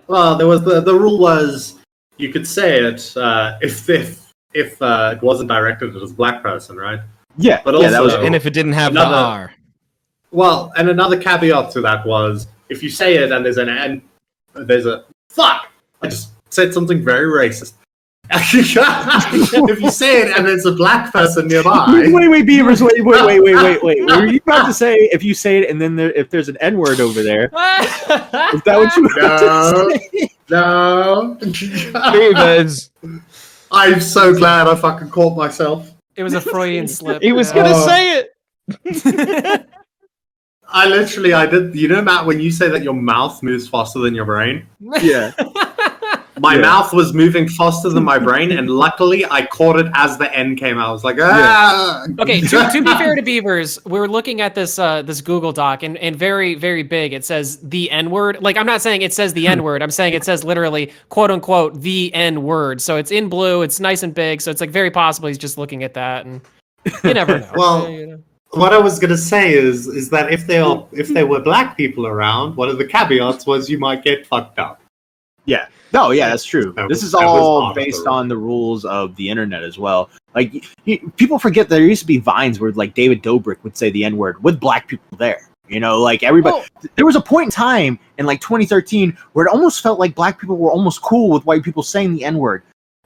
Well, there was the rule was you could say it if it wasn't directed at a black person, right? Yeah, but yeah, also, that was- And if it didn't have the R. Well, and another caveat to that was if you say it and there's a fuck. I just said something very racist. If you say it and there's a black person nearby. Wait, Beavers, wait. What were you about to say? If you say it and then if there's an N-word over there, is that what you were about to say? No. Beavers. I'm so glad I fucking caught myself. It was a Freudian slip. He was gonna say it. I did. You know, Matt, when you say that your mouth moves faster than your brain? Yeah. My mouth was moving faster than my brain, and luckily I caught it as the N came out. I was like, ah! Okay, to be fair to Beavers, we're looking at this this Google Doc, and very, very big, it says the N-word. Like, I'm not saying it says the N-word. I'm saying it says literally, quote unquote, the N-word. So it's in blue. It's nice and big. So it's like very possible he's just looking at that, and you never know. Well, You know. what I was gonna say is that if there were black people around, one of the caveats was you might get fucked up. Yeah. No, yeah, that's true. That This was- is that was all part of the based rule. on the rules of the internet as well. Like, people forget there used to be vines where, like, David Dobrik would say the N-word with black people there. You know, like, everybody... There was a point in time in, like, 2013 where it almost felt like black people were almost cool with white people saying the N-word.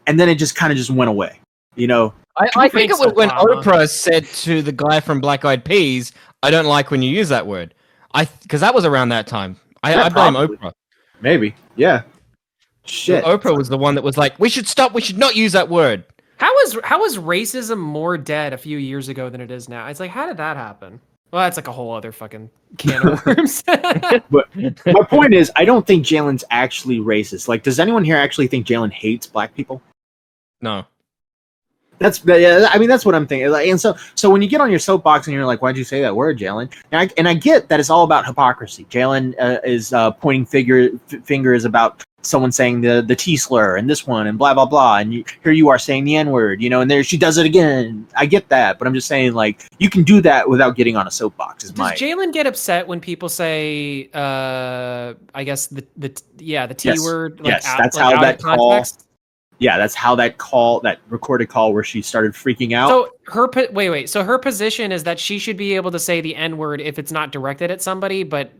And then it just kind of just went away. You know? I think it was when Oprah said to the guy from Black Eyed Peas, "I don't like when you use that word." Because that was around that time. Yeah, I blame probably. Oprah. Maybe. Yeah. Shit. Oprah was the one that was like, "We should stop. We should not use that word." How was racism more dead a few years ago than it is now? It's like, how did that happen? Well, that's like a whole other fucking can of worms. But my point is, I don't think Jalyn's actually racist. Like, does anyone here actually think Jalyn hates black people? No. Yeah, I mean, that's what I'm thinking. Like, and so when you get on your soapbox and you're like, "Why'd you say that word, Jalyn?" And I get that it's all about hypocrisy. Jalyn is pointing fingers about someone saying the T slur and this one and blah blah blah, and here you are saying the N word, you know, and there she does it again. I get that, but I'm just saying, like, you can do that without getting on a soapbox. Does Jalyn get upset when people say, I guess the T Yes. word? Like, Yes, that's how out that of call. context? Yeah, that's how that recorded call where she started freaking out. So So her position is that she should be able to say the N word if it's not directed at somebody, but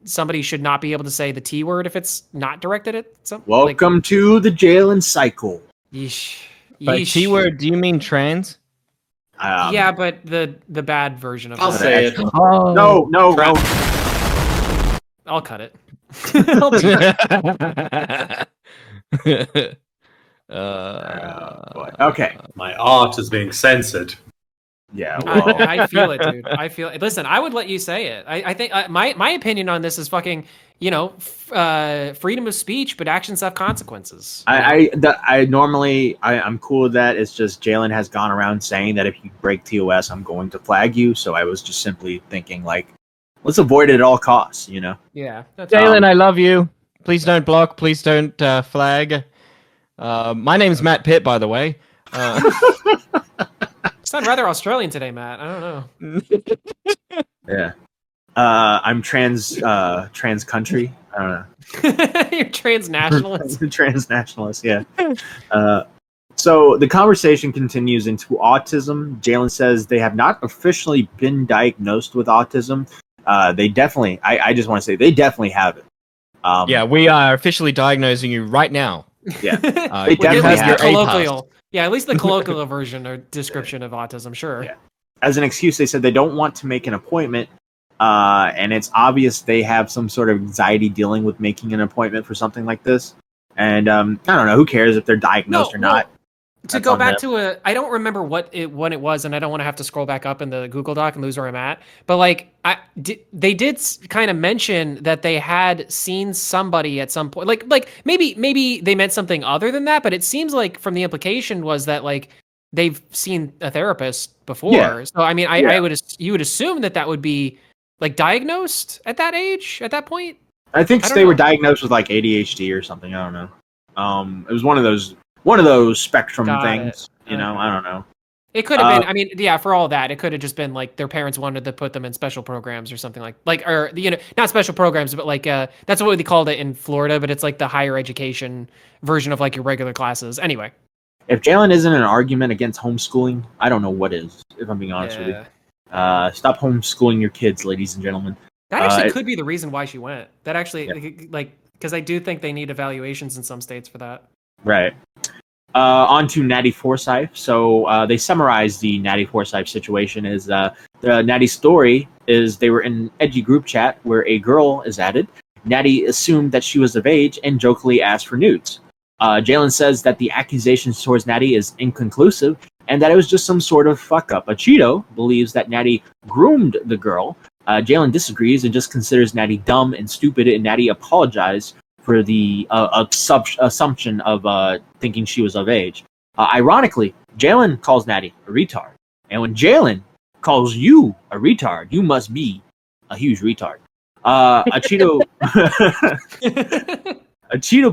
somebody should not be able to say the T word if it's not directed at something. Welcome to the Jalyn cycle. Yeesh. By T word, do you mean trans? Yeah, but the bad version of I'll that. say it. Oh. No. I'll cut it. Okay. My art is being censored. Yeah, well. I feel it, dude. I feel it. Listen, I would let you say it. I think my opinion on this is fucking, freedom of speech, but actions have consequences. I'm cool with that. It's just Jalyn has gone around saying that if you break TOS, I'm going to flag you. So I was just simply thinking, like, let's avoid it at all costs, you know? Yeah. Jalyn, I love you. Please don't block. Please don't flag. My name's Matt Pitt, by the way. You sound rather Australian today, Matt. I don't know. Yeah. I'm trans country. I don't know. You're transnationalist. Transnationalist, yeah. So the conversation continues into autism. Jalyn says they have not officially been diagnosed with autism. They definitely, I just want to say, they definitely have it. Yeah, we are officially diagnosing you right now. Yeah. They definitely have colloquial. Yeah, at least the colloquial version or description of autism, sure. Yeah. As an excuse, they said they don't want to make an appointment, and it's obvious they have some sort of anxiety dealing with making an appointment for something like this. And I don't know, who cares if they're diagnosed or not? To go back to I don't remember when it was, and I don't want to have to scroll back up in the Google Doc and lose where I'm at. But like, they did kind of mention that they had seen somebody at some point. Like maybe they meant something other than that. But it seems like from the implication was that like they've seen a therapist before. Yeah. So I mean, you would assume that would be like diagnosed at that age, at that point. I think they were diagnosed with like ADHD or something. I don't know. It was one of those spectrum things. You know, I don't know. It could have been. I mean, yeah, for all that, it could have just been like their parents wanted to put them in special programs or something or not special programs, but like that's what they called it in Florida, but it's like the higher education version of like your regular classes. Anyway, if Jalyn isn't an argument against homeschooling, I don't know what is. If I'm being honest with you, stop homeschooling your kids, ladies and gentlemen. That actually could be the reason why she went. That actually, because I do think they need evaluations in some states for that. Right. On to Natty Forsyth. So they summarized the Natty Forsyth situation as the Natty story is they were in an edgy group chat where a girl is added. Natty assumed that she was of age and jokingly asked for nudes. Jalyn says that the accusations towards Natty is inconclusive and that it was just some sort of fuck up. Cheeto believes that Natty groomed the girl. Jalyn disagrees and just considers Natty dumb and stupid, and Natty apologized for the assumption of thinking she was of age. Ironically, Jalyn calls Natty a retard. And when Jalyn calls you a retard, you must be a huge retard. Cheeto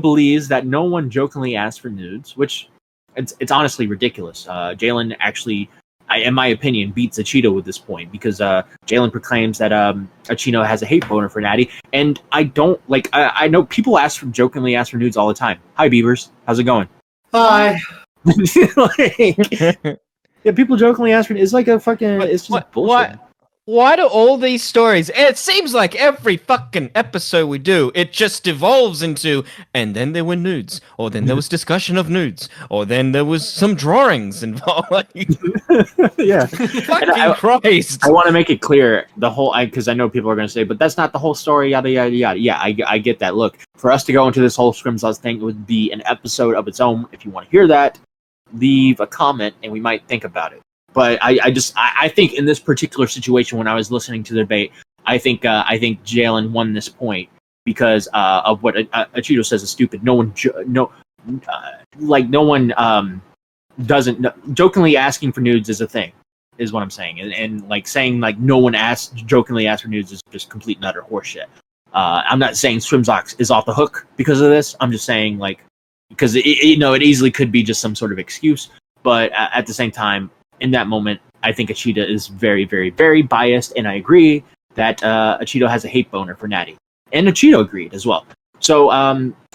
believes that no one jokingly asked for nudes, which it's honestly ridiculous. Jalyn actually, in my opinion, beats Cheeto at this point because Jalyn proclaims that Cheeto has a hate boner for Natty, and I don't like. I know people jokingly ask for nudes all the time. Hi, Beavers, how's it going? Hi. Yeah, people jokingly ask for. It's like a fucking. It's just bullshit. Why do all these stories? It seems like every fucking episode we do, it just devolves into, and then there were nudes, or then there was discussion of nudes, or then there was some drawings involved. Yeah, fucking Christ! I want to make it clear the whole, because I know people are going to say, but that's not the whole story. Yada yada yada. Yeah, I get that. Look, for us to go into this whole Scrimshaws thing, it would be an episode of its own. If you want to hear that, leave a comment, and we might think about it. But I think in this particular situation, when I was listening to the debate, I think Jalyn won this point because of what Cheeto says is stupid. No one doesn't jokingly asking for nudes is a thing, is what I'm saying, and like saying like no one jokingly asked for nudes is just complete and utter horseshit. I'm not saying Swimzox is off the hook because of this. I'm just saying like because it easily could be just some sort of excuse, but at the same time. In that moment, I think Cheeto is very, very, very biased, and I agree that Cheeto has a hate boner for Natty. And Cheeto agreed as well. So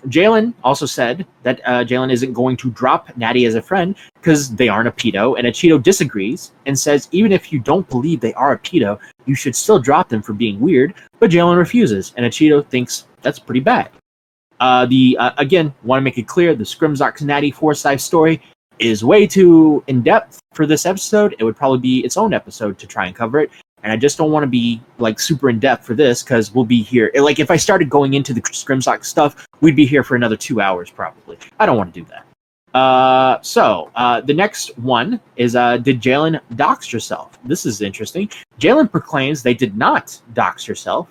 Jalyn also said that Jalyn isn't going to drop Natty as a friend because they aren't a pedo, and Cheeto disagrees and says even if you don't believe they are a pedo, you should still drop them for being weird, but Jalyn refuses, and Cheeto thinks that's pretty bad. Again, want to make it clear, the Scrimzox Natty Forsyth story is way too in-depth for this episode. It would probably be its own episode to try and cover it, and I just don't want to be like super in-depth for this because we'll be here. Like if I started going into the Scrimsock stuff, we'd be here for another 2 hours probably. I don't want to do that. So the next one is did Jalyn dox herself? This is interesting. Jalyn proclaims they did not dox herself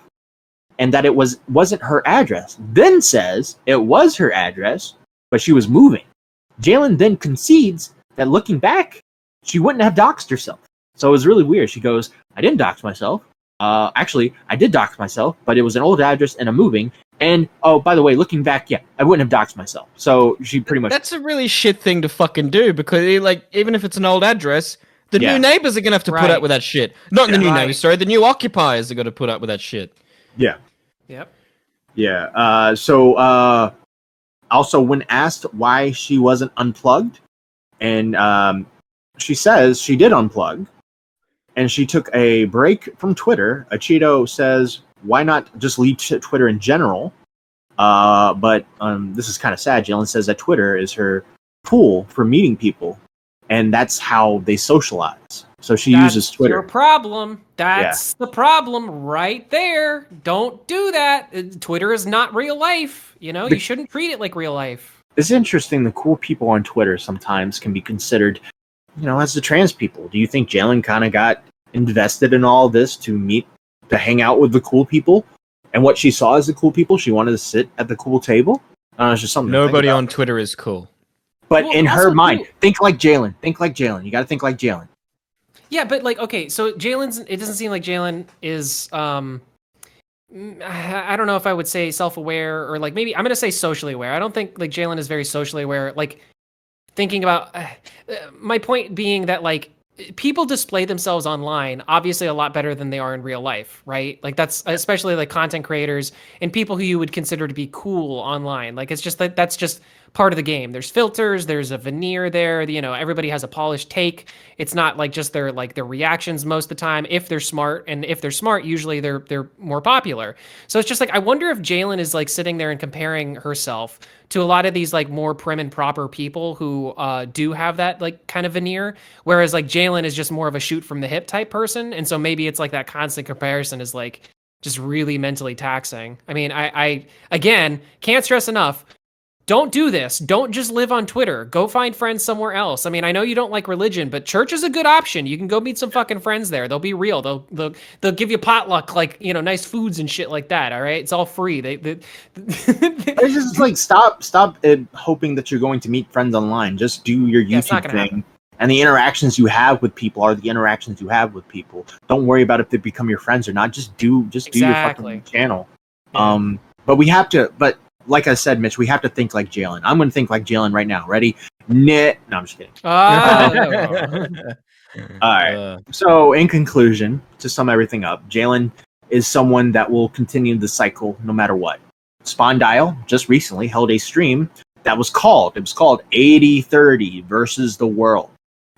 and that it wasn't her address, then says it was her address, but she was moving. Jalyn then concedes that looking back, she wouldn't have doxed herself. So it was really weird. She goes, I didn't dox myself. Actually, I did dox myself, but it was an old address and I'm moving. And, oh, by the way, looking back, yeah, I wouldn't have doxed myself. So she pretty much... That's a really shit thing to fucking do because, like, even if it's an old address, the new neighbors are going to have to put up with that shit. Not the new neighbors, sorry. The new occupiers are going to put up with that shit. Yeah. Yep. Yeah. Also, when asked why she wasn't unplugged, and she says she did unplug, and she took a break from Twitter. Cheeto says, why not just leave Twitter in general? But this is kind of sad. Jalyn says that Twitter is her pool for meeting people, and that's how they socialize. So she uses Twitter. That's your problem. That's the problem right there. Don't do that. Twitter is not real life. You shouldn't treat it like real life. It's interesting. The cool people on Twitter sometimes can be considered, as the trans people. Do you think Jalyn kind of got invested in all this to hang out with the cool people? And what she saw as the cool people, she wanted to sit at the cool table? It's just something. Nobody on Twitter is cool. But in her mind, think like Jalyn. Think like Jalyn. You got to think like Jalyn. Yeah, but okay, so it doesn't seem like Jalyn is, I don't know if I would say self-aware or maybe I'm going to say socially aware. I don't think Jalyn is very socially aware. Thinking about, my point being that people display themselves online obviously a lot better than they are in real life, right? Like that's especially like content creators and people who you would consider to be cool online. Like it's just that's just part of the game. There's filters, there's a veneer there, you know, everybody has a polished take. It's not like just their reactions most of the time if they're smart, and if they're smart usually they're more popular. So it's just like I wonder if Jalyn is like sitting there and comparing herself to a lot of these like more prim and proper people who do have that like kind of veneer, whereas like Jalyn is just more of a shoot from the hip type person, and so maybe it's like that constant comparison is like just really mentally taxing. I mean, I again can't stress enough. Don't do this. Don't just live on Twitter. Go find friends somewhere else. I mean, I know you don't like religion, but church is a good option. You can go meet some fucking friends there. They'll be real. They'll give you potluck, like, you know, nice foods and shit like that. All right, it's all free. It's just like stop hoping that you're going to meet friends online. Just do your YouTube thing. Happen. And the interactions you have with people are the interactions you have with people. Don't worry about if they become your friends or not. Just do your fucking channel. Yeah. But like I said, Mitch, we have to think like Jalyn. I'm going to think like Jalyn right now. Ready? No, I'm just kidding. All right. So, in conclusion, to sum everything up, Jalyn is someone that will continue the cycle no matter what. Spondyle just recently held a stream that was called 80-30 versus the world.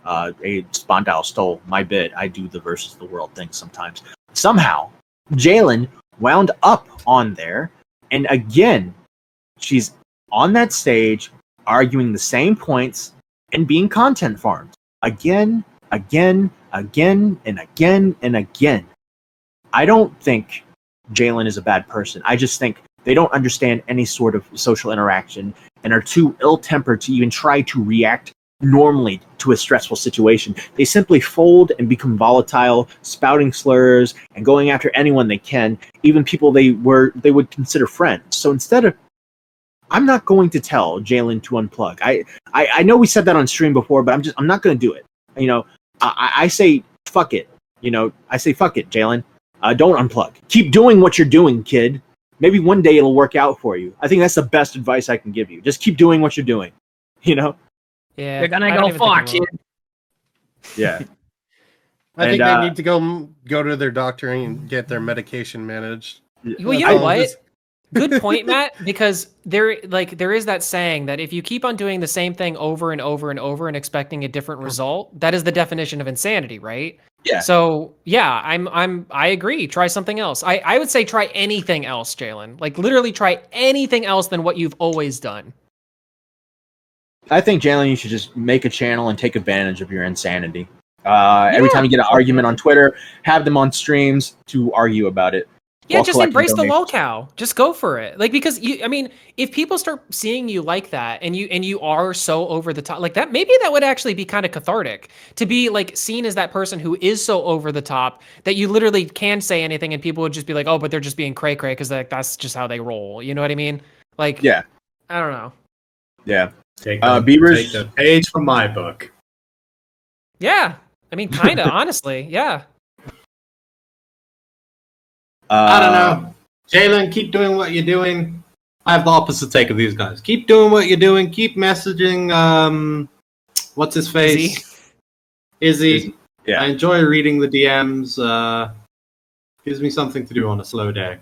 Spondyle stole my bit. I do the versus the world thing sometimes. Somehow, Jalyn wound up on there, and again, she's on that stage arguing the same points and being content farmed again, and again. I don't think Jalyn is a bad person. I just think they don't understand any sort of social interaction and are too ill-tempered to even try to react normally to a stressful situation. They simply fold and become volatile, spouting slurs and going after anyone they can, even people they would consider friends. So instead of I'm not going to tell Jalyn to unplug. I know we said that on stream before, but I'm not going to do it. You know, I say fuck it. You know, I say fuck it, Jalyn. Don't unplug. Keep doing what you're doing, kid. Maybe one day it'll work out for you. I think that's the best advice I can give you. Just keep doing what you're doing. You know? Yeah. You're gonna go far, kid. Yeah. I think they need to go to their doctor and get their medication managed. Well, you know what? Good point, Matt, because there is that saying that if you keep on doing the same thing over and over and over and expecting a different result, that is the definition of insanity, right? Yeah. So yeah, I agree. Try something else. I would say try anything else, Jalyn. Like literally try anything else than what you've always done. I think, Jalyn, you should just make a channel and take advantage of your insanity. Every time you get an argument on Twitter, have them on streams to argue about it. Yeah, just embrace the lolcow. Just go for it. Like, because if people start seeing you like that and you are so over the top like that, maybe that would actually be kind of cathartic to be like seen as that person who is so over the top that you literally can't say anything and people would just be like, oh, but they're just being cray cray because like that's just how they roll. You know what I mean? Like, yeah, I don't know. Yeah, Beavers, take the page from my book. Yeah, I mean, kind of honestly, yeah. I don't know. Jalyn, keep doing what you're doing. I have the opposite take of these guys. Keep doing what you're doing. Keep messaging, what's his face? Izzy. Yeah. I enjoy reading the DMs. Gives me something to do on a slow day.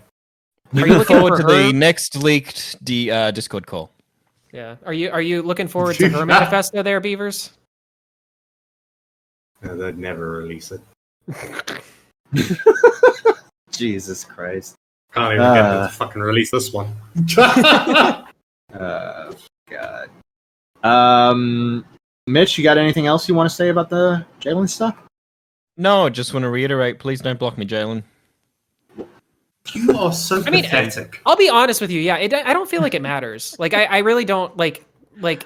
Are you looking forward to the next leaked Discord call? Yeah. Are you looking forward to her manifesto there, Beavers? No, they'd never release it. Jesus Christ. Can't even get them to fucking release this one. God. Mitch, you got anything else you want to say about the Jalyn stuff? No, just want to reiterate, please don't block me, Jalyn. You are so pathetic. I'll be honest with you. Yeah, I don't feel like it matters. Like, I really don't like. No,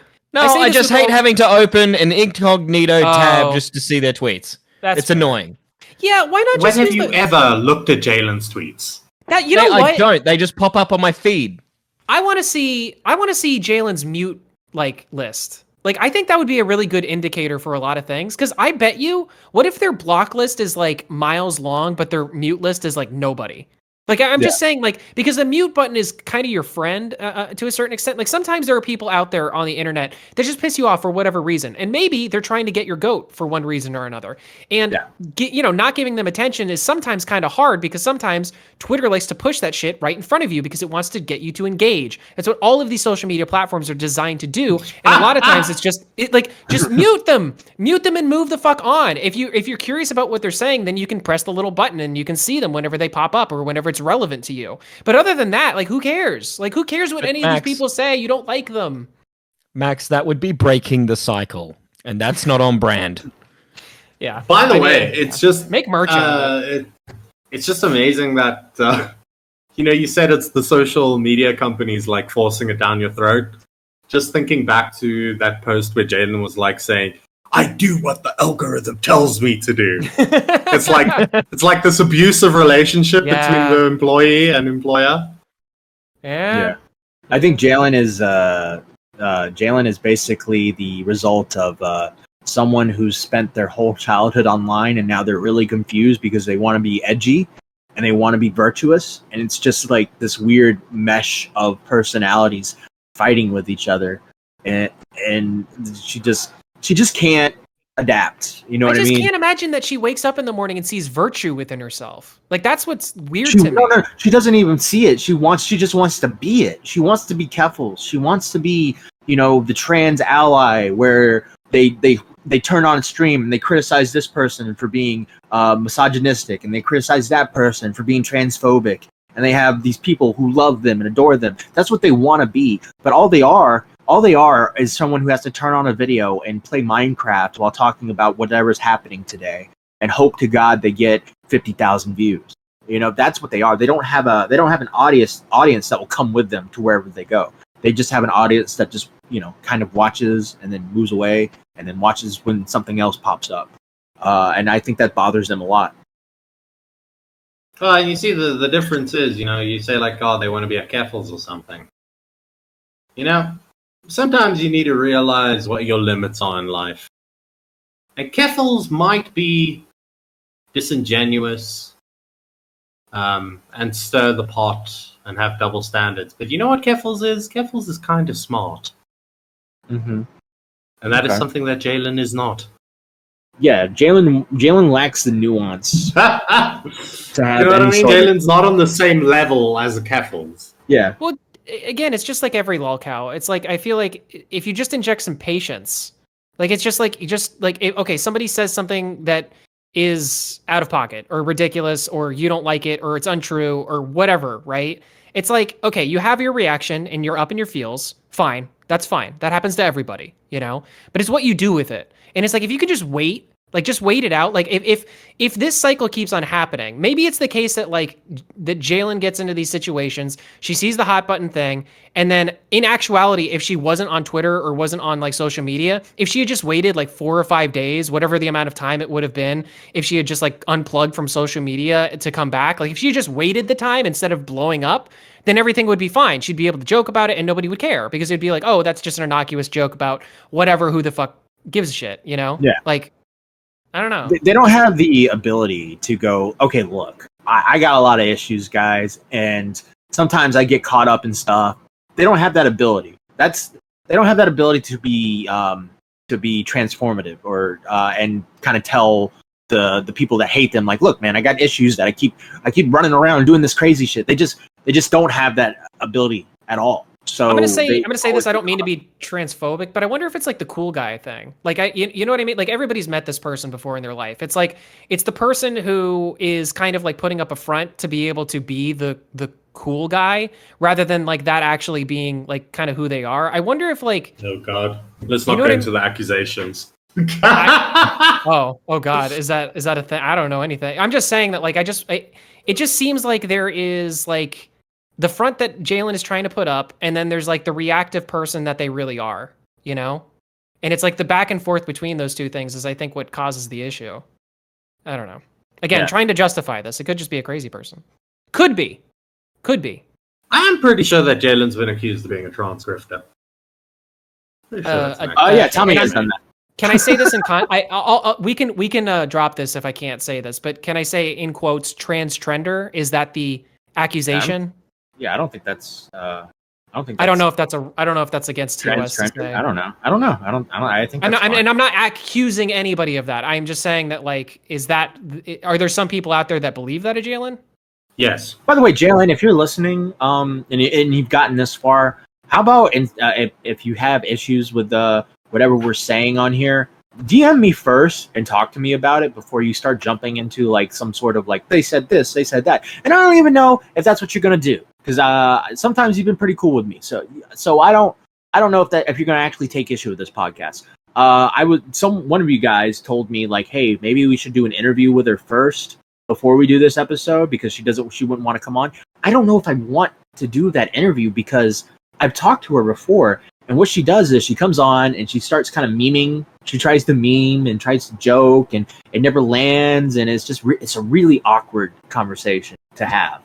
I just hate having to open an incognito tab just to see their tweets. It's annoying. Yeah, why not When just have you ever looked at Jalyn's tweets? That you know what? I don't. They just pop up on my feed. I want to see Jalyn's mute list. Like, I think that would be a really good indicator for a lot of things. Because I bet you, what if their block list is like miles long, but their mute list is like nobody? Like, I'm just saying, like, because the mute button is kind of your friend to a certain extent. Like, sometimes there are people out there on the internet that just piss you off for whatever reason. And maybe they're trying to get your goat for one reason or another. And, not giving them attention is sometimes kind of hard because sometimes Twitter likes to push that shit right in front of you because it wants to get you to engage. That's what all of these social media platforms are designed to do. And a lot of times it's just mute them and move the fuck on. If you're curious about what they're saying, then you can press the little button and you can see them whenever they pop up or whenever it's relevant to you. But other than that, like, who cares? Like, who cares what any of these people say? You don't like them. Max, that would be breaking the cycle, and that's not on brand. Yeah. By the way, it's just make merch out of it. It's just amazing that you said it's the social media companies like forcing it down your throat. Just thinking back to that post where Jalyn was like saying, I do what the algorithm tells me to do. It's like this abusive relationship between the employee and employer. Yeah. I think Jalyn is basically the result of someone who's spent their whole childhood online and now they're really confused because they want to be edgy and they want to be virtuous, and it's just like this weird mesh of personalities fighting with each other, and she just can't adapt. You know what I mean? I just can't imagine that she wakes up in the morning and sees virtue within herself. Like, that's what's weird to me. No, she doesn't even see it. She just wants to be it. She wants to be careful. She wants to be, the trans ally where they turn on a stream and they criticize this person for being misogynistic, and they criticize that person for being transphobic, and they have these people who love them and adore them. That's what they want to be. But all they are is someone who has to turn on a video and play Minecraft while talking about whatever's happening today and hope to God they get 50,000 views. That's what they are. They don't have an audience that will come with them to wherever they go. They just have an audience that just, kind of watches and then moves away and then watches when something else pops up. And I think that bothers them a lot. And you see the difference is, you say like, oh, they want to be a Keffels or something. Sometimes you need to realize what your limits are in life. And Keffels might be disingenuous and stir the pot and have double standards. But you know what Keffels is? Keffels is kind of smart. Mm-hmm. And that is something that Jalyn is not. Yeah, Jalyn lacks the nuance. You know what I mean? Jalen's not on the same level as a Keffels. Yeah. Well, again, it's just like every lolcow. It's like, I feel like if you just inject some patience, like, it's just like, okay, somebody says something that is out of pocket or ridiculous or you don't like it or it's untrue or whatever, right? It's like, okay, you have your reaction and you're up in your feels. Fine. That's fine. That happens to everybody, but it's what you do with it. And it's like, if you could just wait, just wait it out. Like, if this cycle keeps on happening, maybe it's the case that that Jalyn gets into these situations, she sees the hot button thing, and then in actuality, if she wasn't on Twitter or wasn't on social media, if she had just waited 4 or 5 days, whatever the amount of time it would have been, if she had just unplugged from social media to come back, if she had just waited the time instead of blowing up, then everything would be fine. She'd be able to joke about it and nobody would care because it'd be like, oh, that's just an innocuous joke about whatever, who the fuck gives a shit, Yeah. I don't know. They don't have the ability to go, okay, look, I got a lot of issues, guys, and sometimes I get caught up in stuff. They don't have that ability. They don't have that ability to be transformative or and kind of tell the people that hate them, look, man, I got issues that I keep running around doing this crazy shit. They just don't have that ability at all. So I'm gonna say this. I don't mean to be transphobic, but I wonder if it's the cool guy thing. You know what I mean? Everybody's met this person before in their life. It's it's the person who is kind of putting up a front to be able to be the cool guy rather than that actually being kind of who they are. I wonder if oh God, let's not get into the accusations. Oh God, is that a thing? I don't know anything. I'm just saying that it just seems like there is the front that Jalyn is trying to put up, and then there's the reactive person that they really are, And it's the back and forth between those two things is I think what causes the issue. I don't know. Again, trying to justify this. It could just be a crazy person. Could be. I'm pretty sure that Jalen's been accused of being a transgrifter. Tommy has done that. Can I say this in we can drop this if I can't say this, but can I say in quotes trans trender? Is that the accusation. Yeah, I don't think that's. I don't think. I don't know if that's against TOS. To say. I don't know. I think. That's fine. And I'm not accusing anybody of that. I'm just saying that, like, are there some people out there that believe that, Jalyn? Yes. By the way, Jalyn, if you're listening, and you've gotten this far, how about if you have issues with whatever we're saying on here, DM me first and talk to me about it before you start jumping into like some sort of like they said this, they said that, and I don't even know if that's what you're gonna do because sometimes you've been pretty cool with me. So I don't know if you're gonna actually take issue with this podcast. One of you guys told me like, hey, maybe we should do an interview with her first before we do this episode because she wouldn't want to come on. I don't know if I want to do that interview because I've talked to her before, and what she does is she comes on and she starts kind of memeing. She tries to meme and tries to joke, and it never lands, and it's just it's a really awkward conversation to have,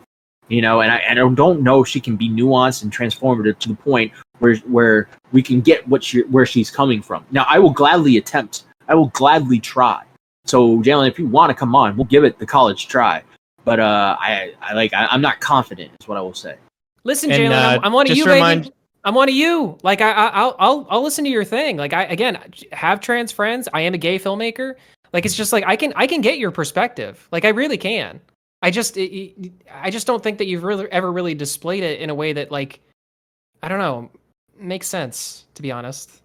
you know. And I don't know if she can be nuanced and transformative to the point where we can get where she's coming from. Now, I will gladly gladly try. So, Jalyn, if you want to come on, we'll give it the college try. But I'm not confident, is what I will say. Listen, Jalyn, I'm one of you, baby. I'm one of you. Like I'll listen to your thing. Like I have trans friends. I am a gay filmmaker. Like it's just like I can get your perspective. Like I really can. I just don't think that you've ever really displayed it in a way that, like, I don't know, makes sense, to be honest.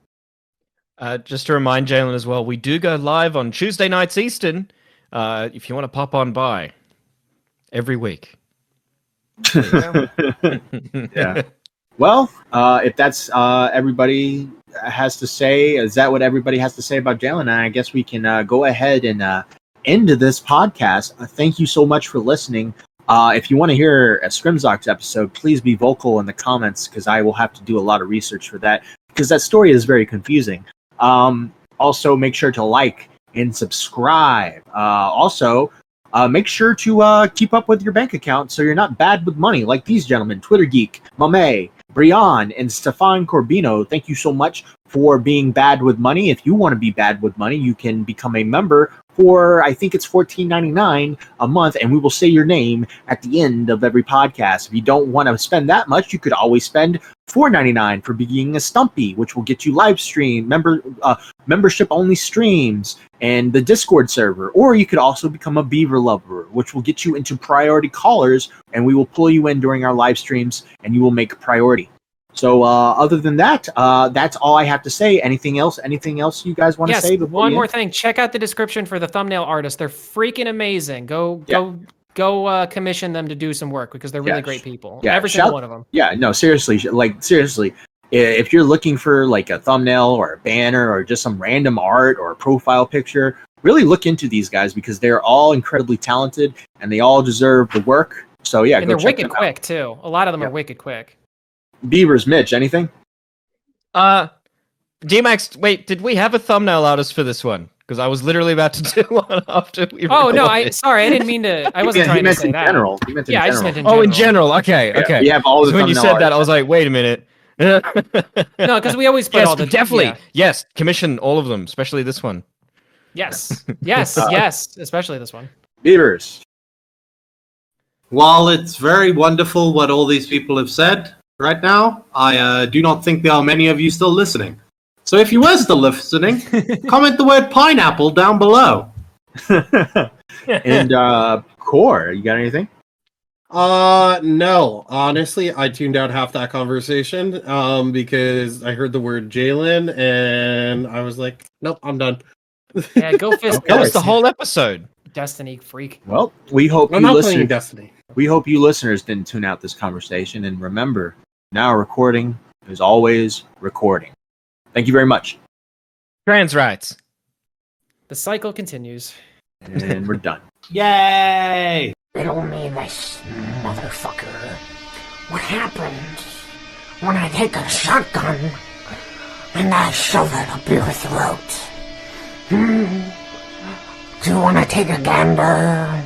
Just to remind Jalyn as well, we do go live on Tuesday nights Eastern. If you want to pop on by every week. Yeah. Well, if that's everybody has to say, is that what everybody has to say about Jalyn? I guess we can go ahead and end this podcast. Thank you so much for listening. If you want to hear a Scrimzox episode, please be vocal in the comments because I will have to do a lot of research for that because that story is very confusing. Also, make sure to like and subscribe. Also, make sure to keep up with your bank account so you're not bad with money like these gentlemen, Twitter Geek, Mame, Brian, and Stefan Corbino. Thank you so much for being bad with money. If you want to be bad with money, you can become a member for, I think it's $14.99 a month, and we will say your name at the end of every podcast. If you don't want to spend that much, you could always spend $4.99 for being a Stumpy, which will get you live stream, membership-only streams, and the Discord server. Or you could also become a Beaver Lover, which will get you into priority callers, and we will pull you in during our live streams, and you will make a priority. So other than that, that's all I have to say. Anything else you guys want to say? One more thing. Check out the description for the thumbnail artists. They're freaking amazing. Go commission them to do some work because they're really great people. Yeah, every single one of them. Yeah, no, seriously, if you're looking for like a thumbnail or a banner or just some random art or a profile picture, really look into these guys because they're all incredibly talented and they all deserve the work. So yeah, and they're wicked quick too. A lot of them are wicked quick. Beavers, Mitch, anything? D-Max, wait, did we have a thumbnail artist for this one? Because I was literally about to do one after we recorded. No, sorry, I didn't mean to. I wasn't trying to say that. General. I just meant in general. Oh, in general. Okay. We have all the so when you said that, I was like, wait a minute. No, because we always put all the definitely. Yeah. Yes, commission all of them, especially this one. Yes, especially this one. Beavers. While it's very wonderful what all these people have said right now, I do not think there are many of you still listening. So if you were still listening, comment the word pineapple down below. And Core, you got anything? No. Honestly, I tuned out half that conversation because I heard the word Jalyn and I was like, nope, I'm done. Yeah, go fist. That was the whole episode. Destiny freak. Well, we hope I'm not playing Destiny. We hope you listeners didn't tune out this conversation, and remember, now recording is always recording. Thank you very much. Trans rights. The cycle continues. And we're done. Yay! Riddle me this, motherfucker. What happens when I take a shotgun and I shove it up your throat? Do you want to take a gander?